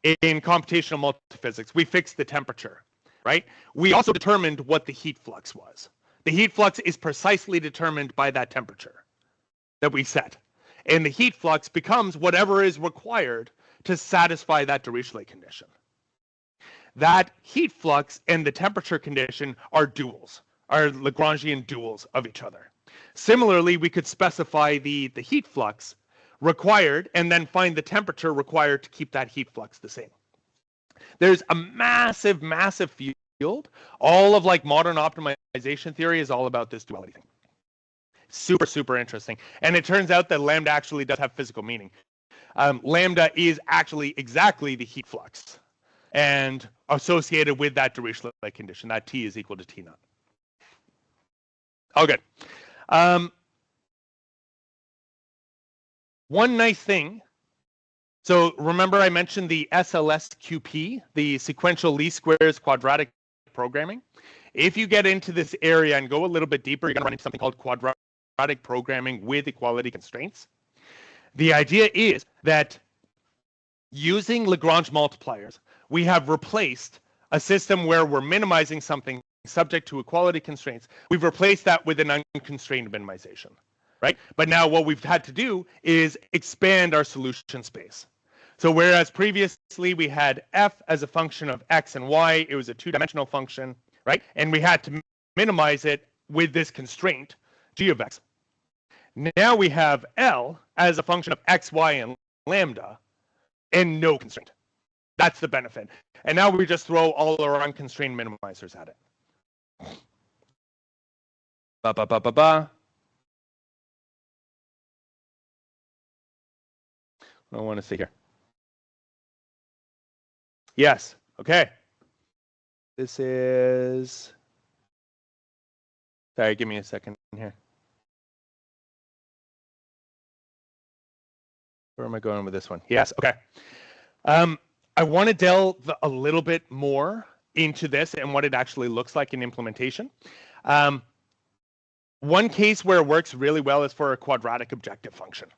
in computational multiphysics, we fix the temperature, right? We also determined what the heat flux was. The heat flux is precisely determined by that temperature that we set. And the heat flux becomes whatever is required to satisfy that Dirichlet condition. That heat flux and the temperature condition are duals, are Lagrangian duals of each other. Similarly, we could specify the heat flux required and then find the temperature required to keep that heat flux the same. There's a massive, massive field. All of like modern optimization theory is all about this duality thing. Super, super interesting. And it turns out that lambda actually does have physical meaning. Lambda is actually exactly the heat flux and associated with that Dirichlet condition, that T is equal to T naught. Oh, good. One nice thing, so remember I mentioned the SLSQP, the sequential least squares quadratic programming. If you get into this area and go a little bit deeper, you're going to run into something called quadratic programming with equality constraints. The idea is that using Lagrange multipliers, we have replaced a system where we're minimizing something subject to equality constraints. We've replaced that with an unconstrained minimization, right? But now what we've had to do is expand our solution space. So whereas previously we had f as a function of x and y, it was a two-dimensional function, right? And we had to minimize it with this constraint, g of x. Now we have L as a function of x, y, and lambda, and no constraint. That's the benefit. And now we just throw all our unconstrained minimizers at it. I want to see here. Yes. Okay. This is. Sorry, give me a second here. Where am I going with this one? Yes. Okay. I want to delve a little bit more into this and what it actually looks like in implementation. One case where it works really well is for a quadratic objective function.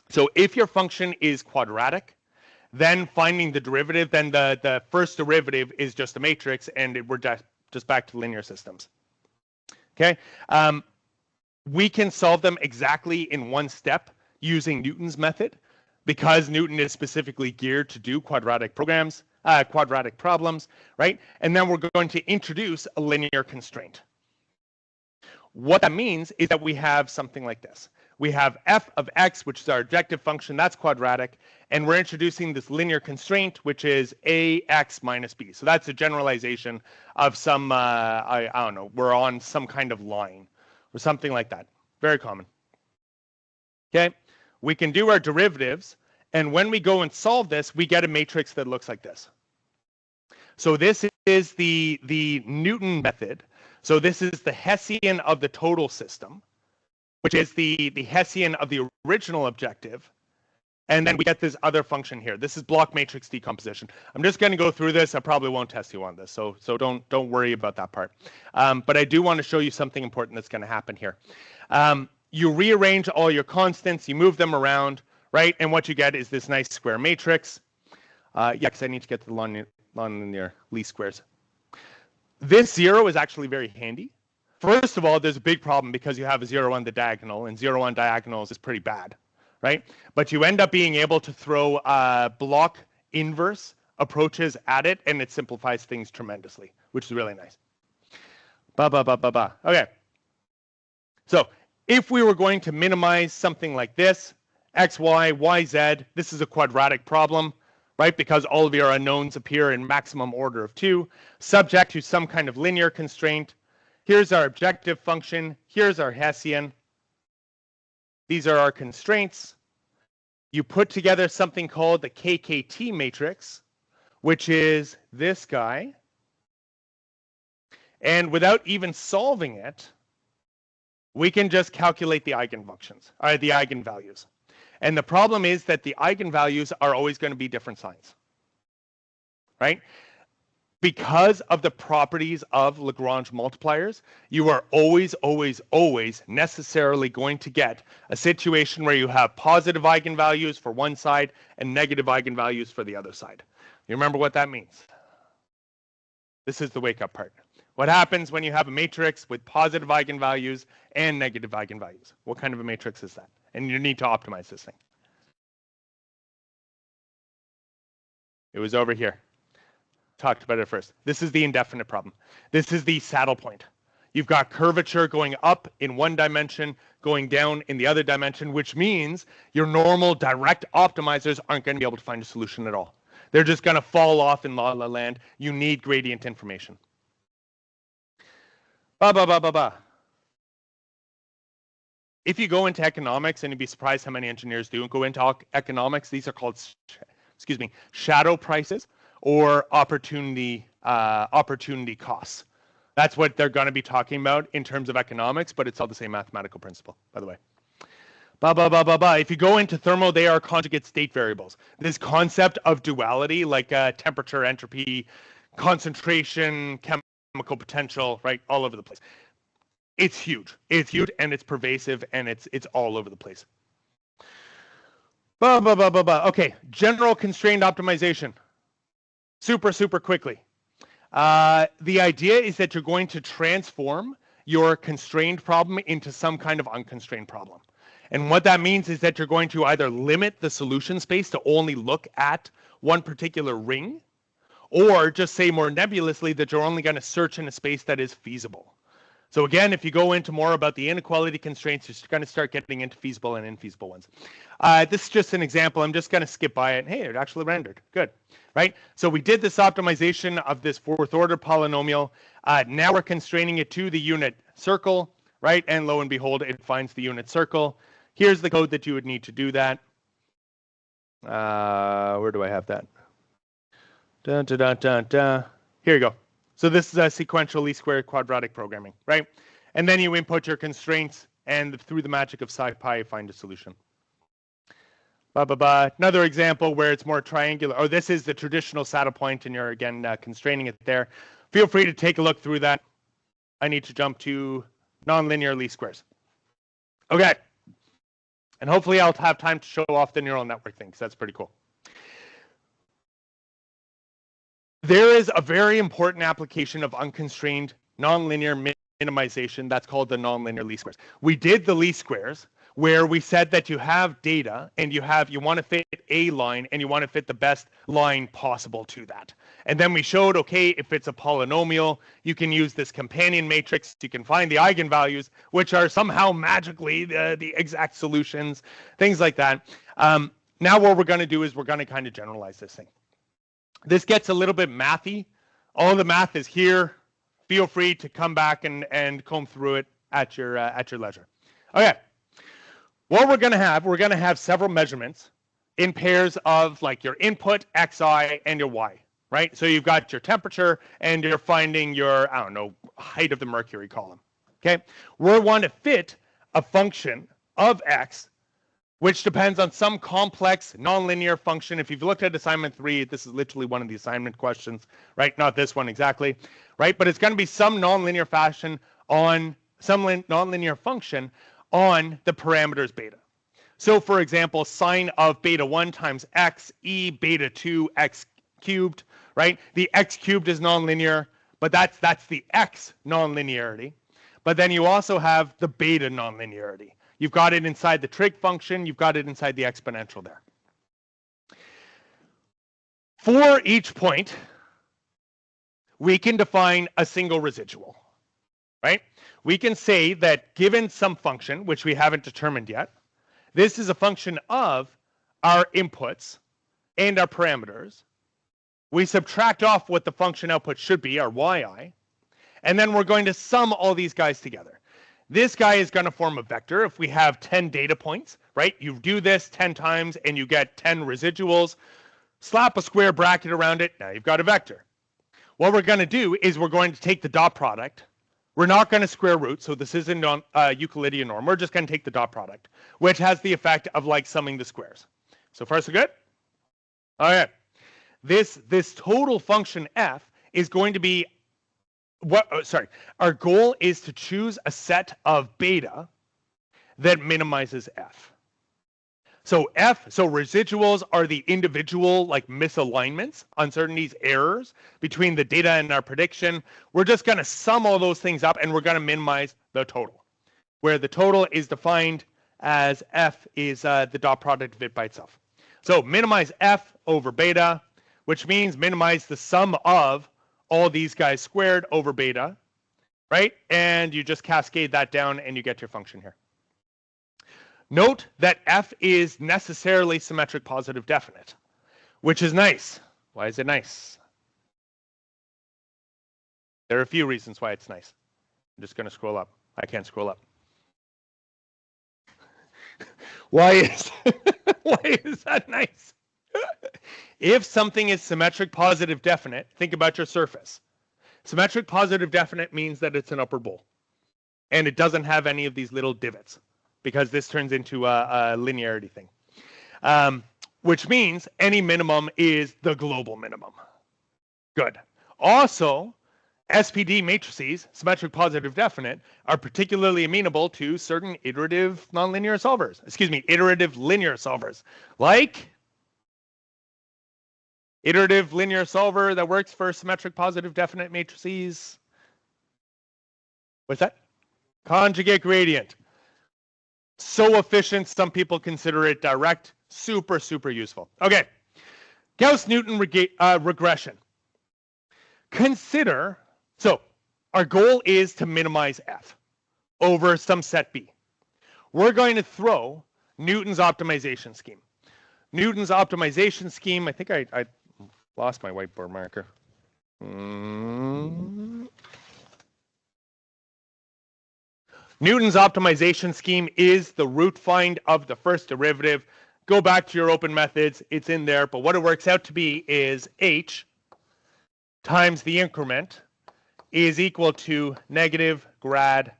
So if your function is quadratic, then finding the derivative, then the first derivative is just a matrix, and we're just back to linear systems. Okay. We can solve them exactly in one step using Newton's method, because Newton is specifically geared to do quadratic problems, right? And then we're going to introduce a linear constraint. What that means is that we have something like this. We have f of x, which is our objective function, that's quadratic, and we're introducing this linear constraint, which is ax minus b. So that's a generalization of some, I don't know, we're on some kind of line or something like that. Very common. Okay. We can do our derivatives, and when we go and solve this, we get a matrix that looks like this. So this is the Newton method. So this is the Hessian of the total system, which is the Hessian of the original objective. And then we get this other function here. This is block matrix decomposition. I'm just going to go through this. I probably won't test you on this, so don't worry about that part. But I do want to show you something important that's going to happen here. You rearrange all your constants, you move them around, right? And what you get is this nice square matrix. Yeah, because I need to get to the nonlinear least squares. This 0 is actually very handy. First of all, there's a big problem because you have a 0 on the diagonal, and 0 on diagonals is pretty bad. Right? But you end up being able to throw block inverse approaches at it, and it simplifies things tremendously, which is really nice. Okay. So if we were going to minimize something like this, x, y, y, z, this is a quadratic problem, right? Because all of your unknowns appear in maximum order of 2, subject to some kind of linear constraint. Here's our objective function. Here's our Hessian. These are our constraints. You put together something called the KKT matrix, which is this guy. And without even solving it, we can just calculate the eigenfunctions, or the eigenvalues. And the problem is that the eigenvalues are always going to be different signs, right? Because of the properties of Lagrange multipliers, you are always, always, always necessarily going to get a situation where you have positive eigenvalues for one side and negative eigenvalues for the other side. You remember what that means? This is the wake-up part. What happens when you have a matrix with positive eigenvalues and negative eigenvalues? What kind of a matrix is that? And you need to optimize this thing. It was over here. Talked about it first. This is the indefinite problem. This is the saddle point. You've got curvature going up in one dimension, going down in the other dimension, which means your normal direct optimizers aren't going to be able to find a solution at all. They're just going to fall off in la la land. You need gradient information. If you go into economics, and you'd be surprised how many engineers do go into economics, these are called, shadow prices, or opportunity costs. That's what they're going to be talking about in terms of economics, but it's all the same mathematical principle, by the way. If you go into thermo, they are conjugate state variables. This concept of duality, like temperature, entropy, concentration, chemical potential, right, all over the place. It's huge. It's huge, and it's pervasive, and it's all over the place. Okay, general constrained optimization. Super quickly. The idea is that you're going to transform your constrained problem into some kind of unconstrained problem. And what that means is that you're going to either limit the solution space to only look at one particular ring, or just say more nebulously that you're only going to search in a space that is feasible. So again, if you go into more about the inequality constraints, you're going to start getting into feasible and infeasible ones. This is just an example. I'm just going to skip by it. Hey, it actually rendered. Good. Right? So we did this optimization of this fourth order polynomial. Now we're constraining it to the unit circle, right? And lo and behold, it finds the unit circle. Here's the code that you would need to do that. Where do I have that? Here you go. So this is a sequential least squared quadratic programming, right? And then you input your constraints, and through the magic of SciPy, find a solution. Another example where it's more triangular. Oh, this is the traditional saddle point, and you're again constraining it there. Feel free to take a look through that. I need to jump to nonlinear least squares. Okay. And hopefully I'll have time to show off the neural network thing, because that's pretty cool. There is a very important application of unconstrained nonlinear minimization that's called the nonlinear least squares. We did the least squares where we said that you have data and you want to fit a line and you want to fit the best line possible to that. And then we showed, okay, if it's a polynomial, you can use this companion matrix. You can find the eigenvalues, which are somehow magically the exact solutions, things like that. Now what we're going to do is we're going to kind of generalize this thing. This gets a little bit mathy. All the math is here. Feel free to come back and comb through it at your leisure. Okay. What we're going to have several measurements in pairs of like your input, xi, and your y. right? So you've got your temperature and you're finding your, I don't know, height of the mercury column, okay? We want to fit a function of x, which depends on some complex nonlinear function. If you've looked at assignment 3, this is literally one of the assignment questions, right? Not this one exactly, right? But it's going to be some nonlinear fashion on some nonlinear function on the parameters beta. So for example, sine of beta 1 times x e beta 2 x cubed, right? The x cubed is nonlinear, but that's the x nonlinearity. But then you also have the beta nonlinearity. You've got it inside the trig function, you've got it inside the exponential there. For each point, we can define a single residual, right? We can say that given some function, which we haven't determined yet, this is a function of our inputs and our parameters. We subtract off what the function output should be, our yi, and then we're going to sum all these guys together. This guy is going to form a vector. If we have 10 data points, right? You do this 10 times and you get 10 residuals. Slap a square bracket around it. Now you've got a vector. What we're going to do is we're going to take the dot product. We're not going to square root, so this isn't on Euclidean norm. We're just going to take the dot product, which has the effect of like summing the squares. So far, so good? All right. This total function f is going to be our goal is to choose a set of beta that minimizes f. So residuals are the individual like misalignments, uncertainties, errors between the data and our prediction. We're just going to sum all those things up and we're going to minimize the total, where the total is defined as f is the dot product of it by itself. So minimize f over beta, which means minimize the sum of all these guys squared over beta, right? And you just cascade that down and you get your function here. Note that f is necessarily symmetric positive definite, which is nice. Why is it nice? There are a few reasons why it's nice. I'm just going to scroll up. I can't scroll up. Why is that nice? If something is symmetric positive definite, think about your surface. Symmetric positive definite means that it's an upper bowl. And it doesn't have any of these little divots, because this turns into a linearity thing. Which means any minimum is the global minimum. Good. Also, SPD matrices, symmetric positive definite, are particularly amenable to certain iterative nonlinear solvers. Iterative linear solvers. Like iterative linear solver that works for symmetric positive definite matrices. What's that? Conjugate gradient. So efficient, some people consider it direct. Super, super useful. Okay. Gauss-Newton regression. Consider, so our goal is to minimize f over some set b. We're going to throw Newton's optimization scheme. Newton's optimization scheme, I think I lost my whiteboard marker. Newton's optimization scheme is the root find of the first derivative. Go back to your open methods, it's in there, but what it works out to be is h times the increment is equal to negative grad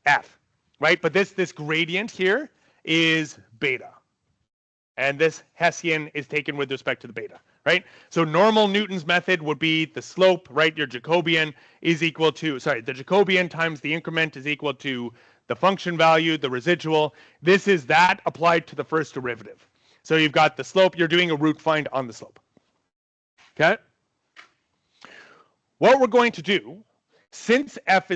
f, right? But this gradient here is beta. And this Hessian is taken with respect to the beta, right? So normal Newton's method would be the slope, right? Your Jacobian is equal to, the Jacobian times the increment is equal to the function value, the residual. This is that applied to the first derivative. So you've got the slope, you're doing a root find on the slope. Okay? What we're going to do, since f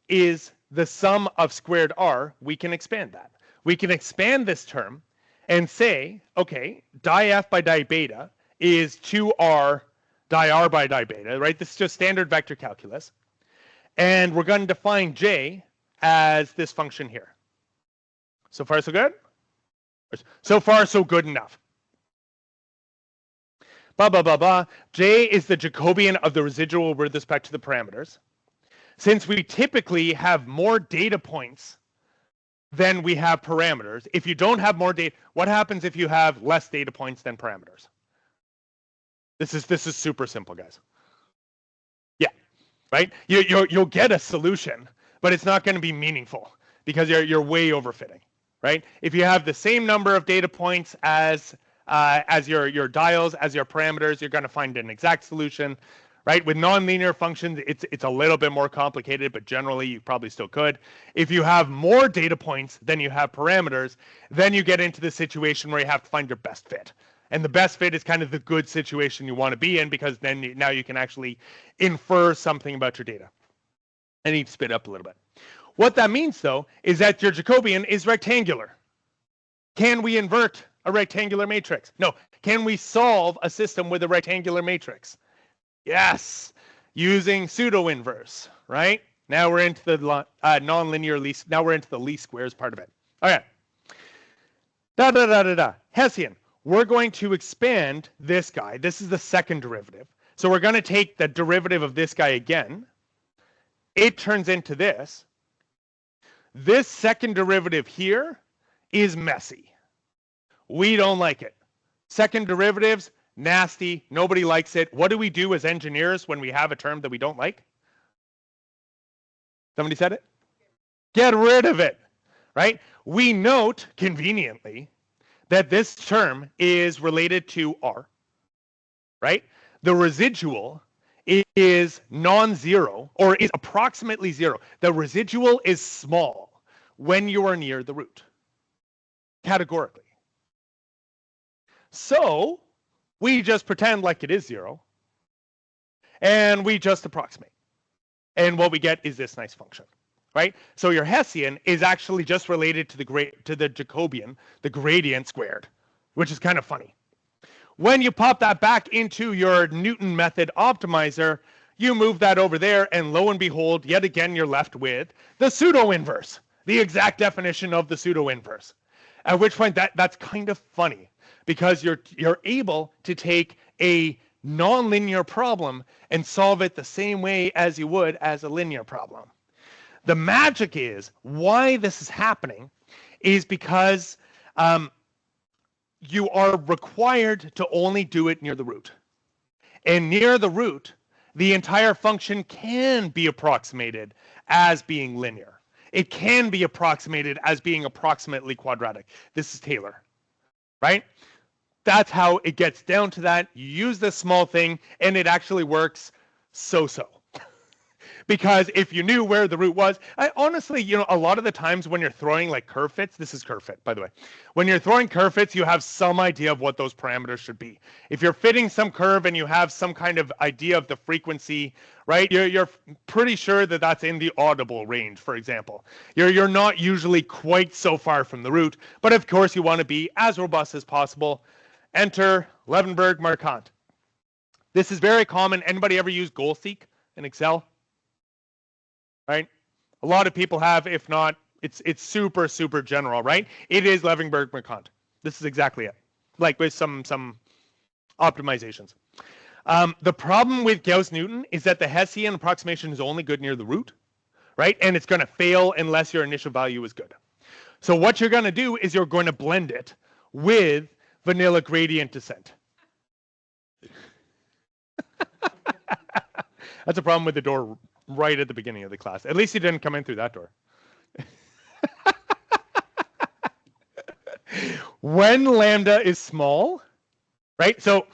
is the sum of squared r, we can expand that. We can expand this term and say, okay, di f by di beta is 2r di r by di beta, right? This is just standard vector calculus. And we're going to define j as this function here. So far, so good? So far, so good enough. J is the Jacobian of the residual with respect to the parameters. Since we typically have more data points than we have parameters, if you don't have more data, what happens if you have less data points than parameters? This is super simple, guys. Yeah, right? You'll get a solution, but it's not going to be meaningful because you're way overfitting, right? If you have the same number of data points as your dials, as your parameters, you're going to find an exact solution, right? With nonlinear functions, it's a little bit more complicated, but generally you probably still could. If you have more data points than you have parameters, then you get into the situation where you have to find your best fit. And the best fit is kind of the good situation you want to be in, because then now you can actually infer something about your data. I need to speed up a little bit. What that means, though, is that your Jacobian is rectangular. Can we invert a rectangular matrix? No. Can we solve a system with a rectangular matrix? Yes, using pseudo-inverse, right? Now we're into the nonlinear least. Now we're into the least squares part of it. Okay. Hessian. We're going to expand this guy. This is the second derivative. So we're going to take the derivative of this guy again. It turns into this. This second derivative here is messy. We don't like it. Second derivatives, nasty. Nobody likes it. What do we do as engineers when we have a term that we don't like? Somebody said it? Get rid of it, right? We note, conveniently, that this term is related to R, right? The residual is non-zero, or is approximately zero. The residual is small when you are near the root, categorically. So we just pretend like it is zero, and we just approximate. And what we get is this nice function. Right? So your Hessian is actually just related to the Jacobian, the gradient squared, which is kind of funny. When you pop that back into your Newton method optimizer, you move that over there, and lo and behold, yet again, you're left with the pseudo-inverse, the exact definition of the pseudo-inverse. At which point, that's kind of funny, because you're able to take a nonlinear problem and solve it the same way as you would as a linear problem. The magic is, why this is happening is because you are required to only do it near the root. And near the root, the entire function can be approximated as being linear. It can be approximated as being approximately quadratic. This is Taylor, right? That's how it gets down to that. You use this small thing, and it actually works so-so. Because if you knew where the root was, honestly, a lot of the times when you're throwing like curve fits, this is curve fit, by the way. When you're throwing curve fits, you have some idea of what those parameters should be. If you're fitting some curve and you have some kind of idea of the frequency, right, you're pretty sure that that's in the audible range, for example. You're not usually quite so far from the root, but of course you want to be as robust as possible. Enter Levenberg-Marquardt. This is very common. Anybody ever use goal seek in Excel? Right? A lot of people have. If not, it's super general, right? It is Levenberg-Marquardt. This is exactly it. Like with some optimizations. The problem with Gauss-Newton is that the Hessian approximation is only good near the root, right? And it's going to fail unless your initial value is good. So what you're going to do is you're going to blend it with vanilla gradient descent. That's a problem with the door right at the beginning of the class. At least you didn't come in through that door. When lambda is small, right? So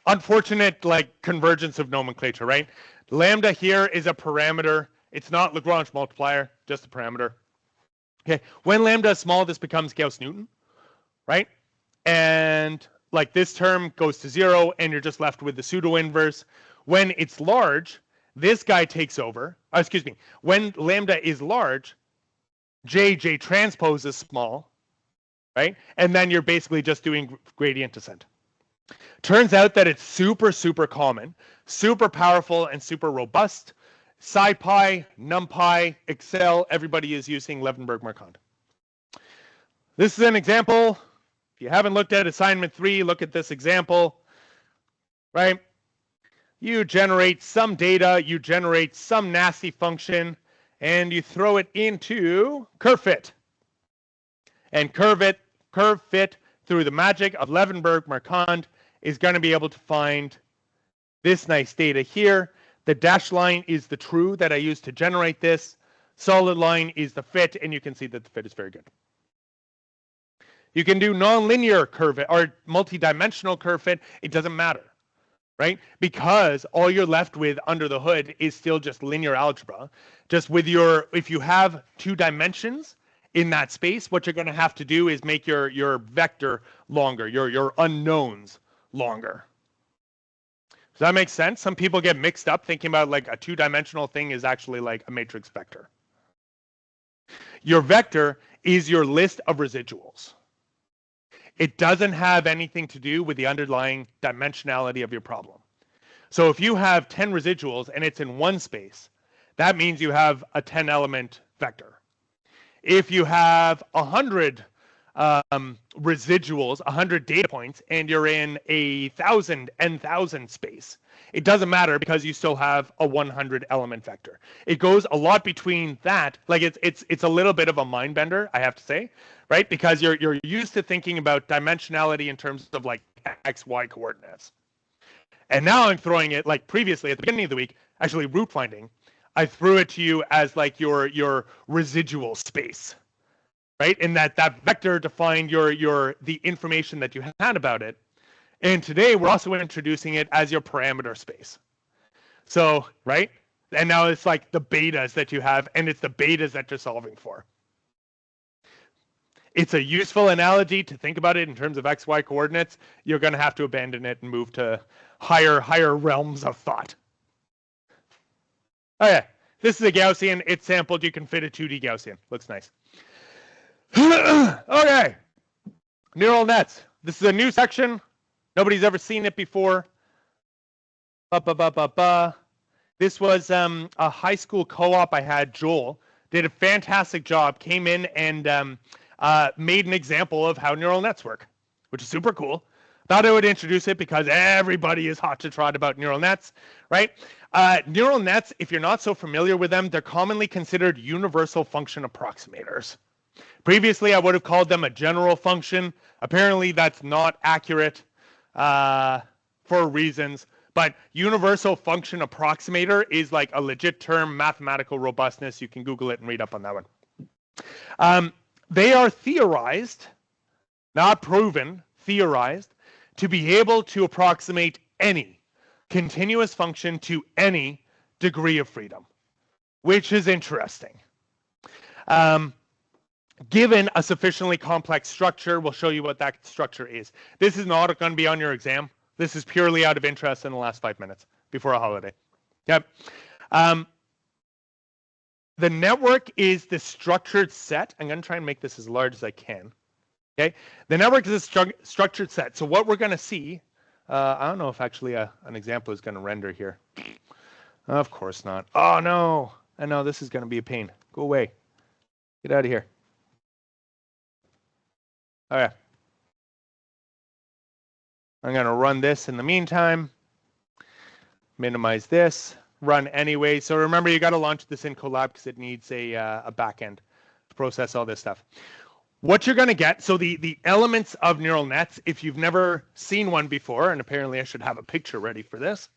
unfortunate like convergence of nomenclature, right? Lambda here is a parameter. It's not Lagrange multiplier, just a parameter. Okay. When lambda is small, this becomes Gauss-Newton, right? And like this term goes to 0, and you're just left with the pseudo-inverse. When it's large, this guy takes over. Excuse me. When lambda is large, J transpose is small, right? And then you're basically just doing gradient descent. Turns out that it's super common, super powerful, and super robust. SciPy, NumPy, Excel, everybody is using Levenberg-Marquardt. This is an example. If you haven't looked at assignment 3, look at this example, right? You generate some data, you generate some nasty function, and you throw it into curve fit. And curve fit through the magic of Levenberg-Marquardt is going to be able to find this nice data here. The dashed line is the true that I used to generate this. Solid line is the fit, and you can see that the fit is very good. You can do nonlinear curve fit or multidimensional curve fit. It doesn't matter, right? Because all you're left with under the hood is still just linear algebra. Just with your, if you have 2 dimensions in that space, what you're going to have to do is make your vector longer, your unknowns longer. Does that make sense? Some people get mixed up thinking about like a 2-dimensional thing is actually like a matrix vector. Your vector is your list of residuals. It doesn't have anything to do with the underlying dimensionality of your problem. So if you have 10 residuals and it's in one space, that means you have a 10-element vector. If you have 100 residuals, 100 data points, and you're in a 1,000 n,000 space, it doesn't matter because you still have a 100-element vector. It goes a lot between that. Like it's a little bit of a mind bender, I have to say, right? Because you're used to thinking about dimensionality in terms of like x, y coordinates. And now I'm throwing it, like previously at the beginning of the week, actually root finding, I threw it to you as like your residual space, right? And that vector defined the information that you had about it. And today we're also introducing it as your parameter space. So, right? And now it's like the betas that you have, and it's the betas that you're solving for. It's a useful analogy to think about it in terms of x, y coordinates. You're going to have to abandon it and move to higher realms of thought. Okay, this is a Gaussian. It's sampled. You can fit a 2D Gaussian. Looks nice. Okay, neural nets. This is a new section. Nobody's ever seen it before. This was a high school co-op I had. Joel did a fantastic job. Came in and made an example of how neural nets work, which is super cool. Thought I would introduce it because everybody is hot to trot about neural nets, right? Neural nets, if you're not so familiar with them, they're commonly considered universal function approximators. Previously, I would have called them a general function. Apparently, that's not accurate for reasons. But universal function approximator is like a legit term, mathematical robustness. You can Google it and read up on that one. They are theorized, not proven, theorized, to be able to approximate any continuous function to any degree of freedom, which is interesting. Given a sufficiently complex structure, we'll show you what that structure is. This is not going to be on your exam. This is purely out of interest in the last 5 minutes before a holiday. Yep. The network is the structured set. I'm going to try and make this as large as I can. Okay. The network is a structured set. So what we're going to see, I don't know if actually an example is going to render here. Of course not. Oh, no. I know this is going to be a pain. Go away. Get out of here. All right. I'm going to run this in the meantime. Minimize this. Run anyway. So remember, you got to launch this in Colab because it needs a backend to process all this stuff. What you're going to get, so the elements of neural nets, if you've never seen one before, and apparently I should have a picture ready for this,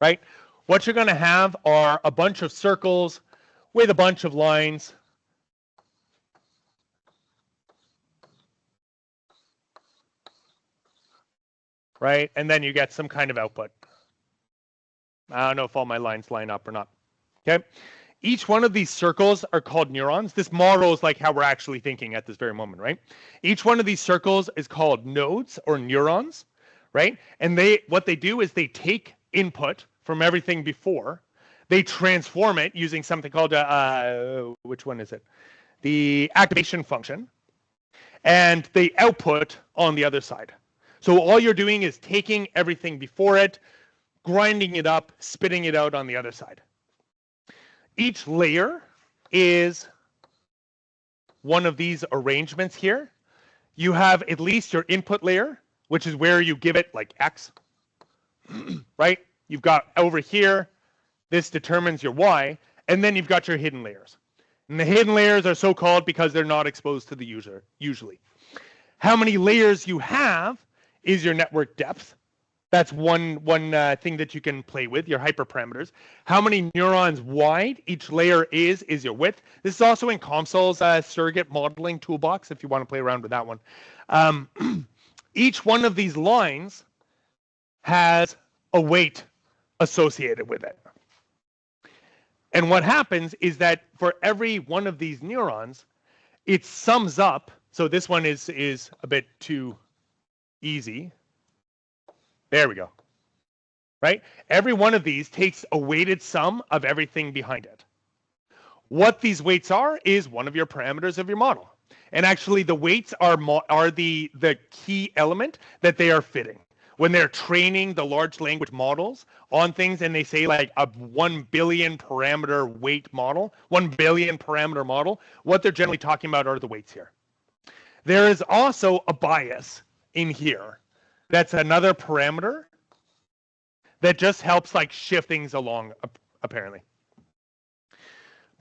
right? What you're going to have are a bunch of circles with a bunch of lines. Right? And then you get some kind of output. I don't know if all my lines line up or not. Okay. Each one of these circles are called neurons. This model is like how we're actually thinking at this very moment, right? Each one of these circles is called nodes or neurons, right? And what they do is they take input from everything before, they transform it using something called which one is it? The activation function, and they output on the other side. So all you're doing is taking everything before it, grinding it up, spitting it out on the other side. Each layer is one of these arrangements here. You have at least your input layer, which is where you give it like X, right? You've got over here, this determines your Y, and then you've got your hidden layers. And the hidden layers are so called because they're not exposed to the user, usually. How many layers you have is your network depth. That's one thing that you can play with, your hyperparameters. How many neurons wide each layer is your width. This is also in COMSOL's surrogate modeling toolbox if you want to play around with that one. Each one of these lines has a weight associated with it. And what happens is that for every one of these neurons, it sums up. So this one is a bit too easy. There we go. Right? Every one of these takes a weighted sum of everything behind it. What these weights are is one of your parameters of your model. And actually the weights are the key element that they are fitting. When they're training the large language models on things and they say like a 1 billion parameter weight model, 1 billion parameter model, what they're generally talking about are the weights here. There is also a bias in here. That's another parameter that just helps like shift things along, apparently.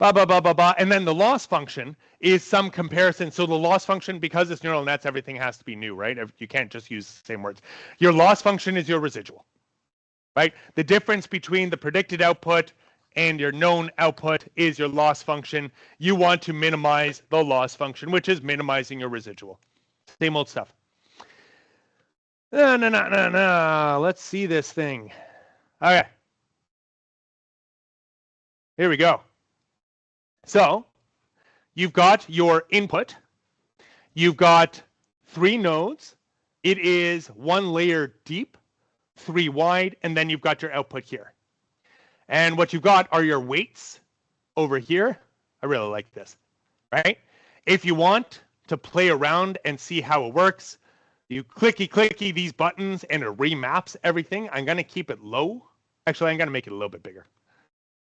And then the loss function is some comparison. So the loss function, because it's neural nets, everything has to be new, right? You can't just use the same words. Your loss function is your residual, right? The difference between the predicted output and your known output is your loss function. You want to minimize the loss function, which is minimizing your residual. Same old stuff. No. Let's see this thing. Okay. Here we go. So you've got your input. You've got 3 nodes. It is 1 layer deep, 3 wide, and then you've got your output here. And what you've got are your weights over here. I really like this, right? If you want to play around and see how it works, you clicky these buttons and it remaps everything. I'm going to keep it low. Actually, I'm going to make it a little bit bigger,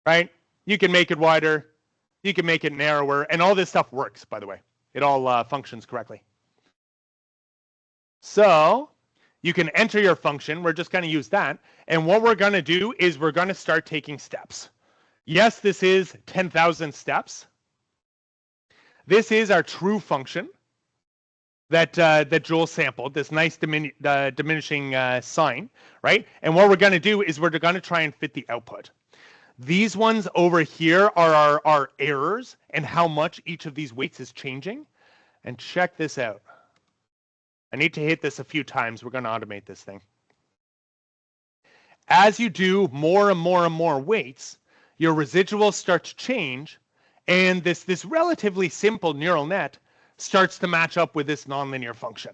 right? You can make it wider. You can make it narrower. And all this stuff works, by the way. It all functions correctly. So you can enter your function. We're just going to use that. And what we're going to do is we're going to start taking steps. Yes, this is 10,000 steps. This is our true function that Joel sampled, this nice diminishing sign, right? And what we're going to do is we're going to try and fit the output. These ones over here are our errors and how much each of these weights is changing. And check this out. I need to hit this a few times. We're going to automate this thing. As you do more and more weights, your residuals start to change, and this relatively simple neural net starts to match up with this nonlinear function.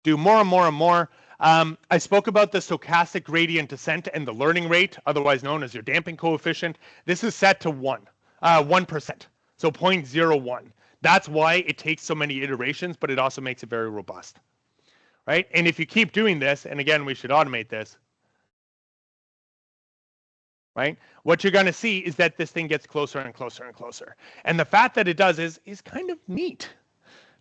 Do more and more. I spoke about the stochastic gradient descent and the learning rate, otherwise known as your damping coefficient. This is set to 1%, so 0.01. That's why it takes so many iterations, but it also makes it very robust, right? And if you keep doing this, and again, we should automate this, right? What you're going to see is that this thing gets closer and closer and closer. And the fact that it does is kind of neat,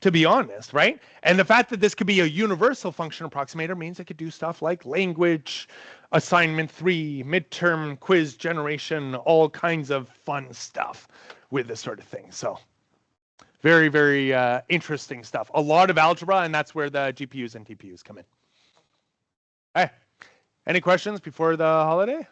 to be honest, right? And the fact that this could be a universal function approximator means it could do stuff like language, assignment 3, midterm quiz generation, all kinds of fun stuff with this sort of thing. So very, very interesting stuff. A lot of algebra, and that's where the GPUs and TPUs come in. Hey, any questions before the holiday?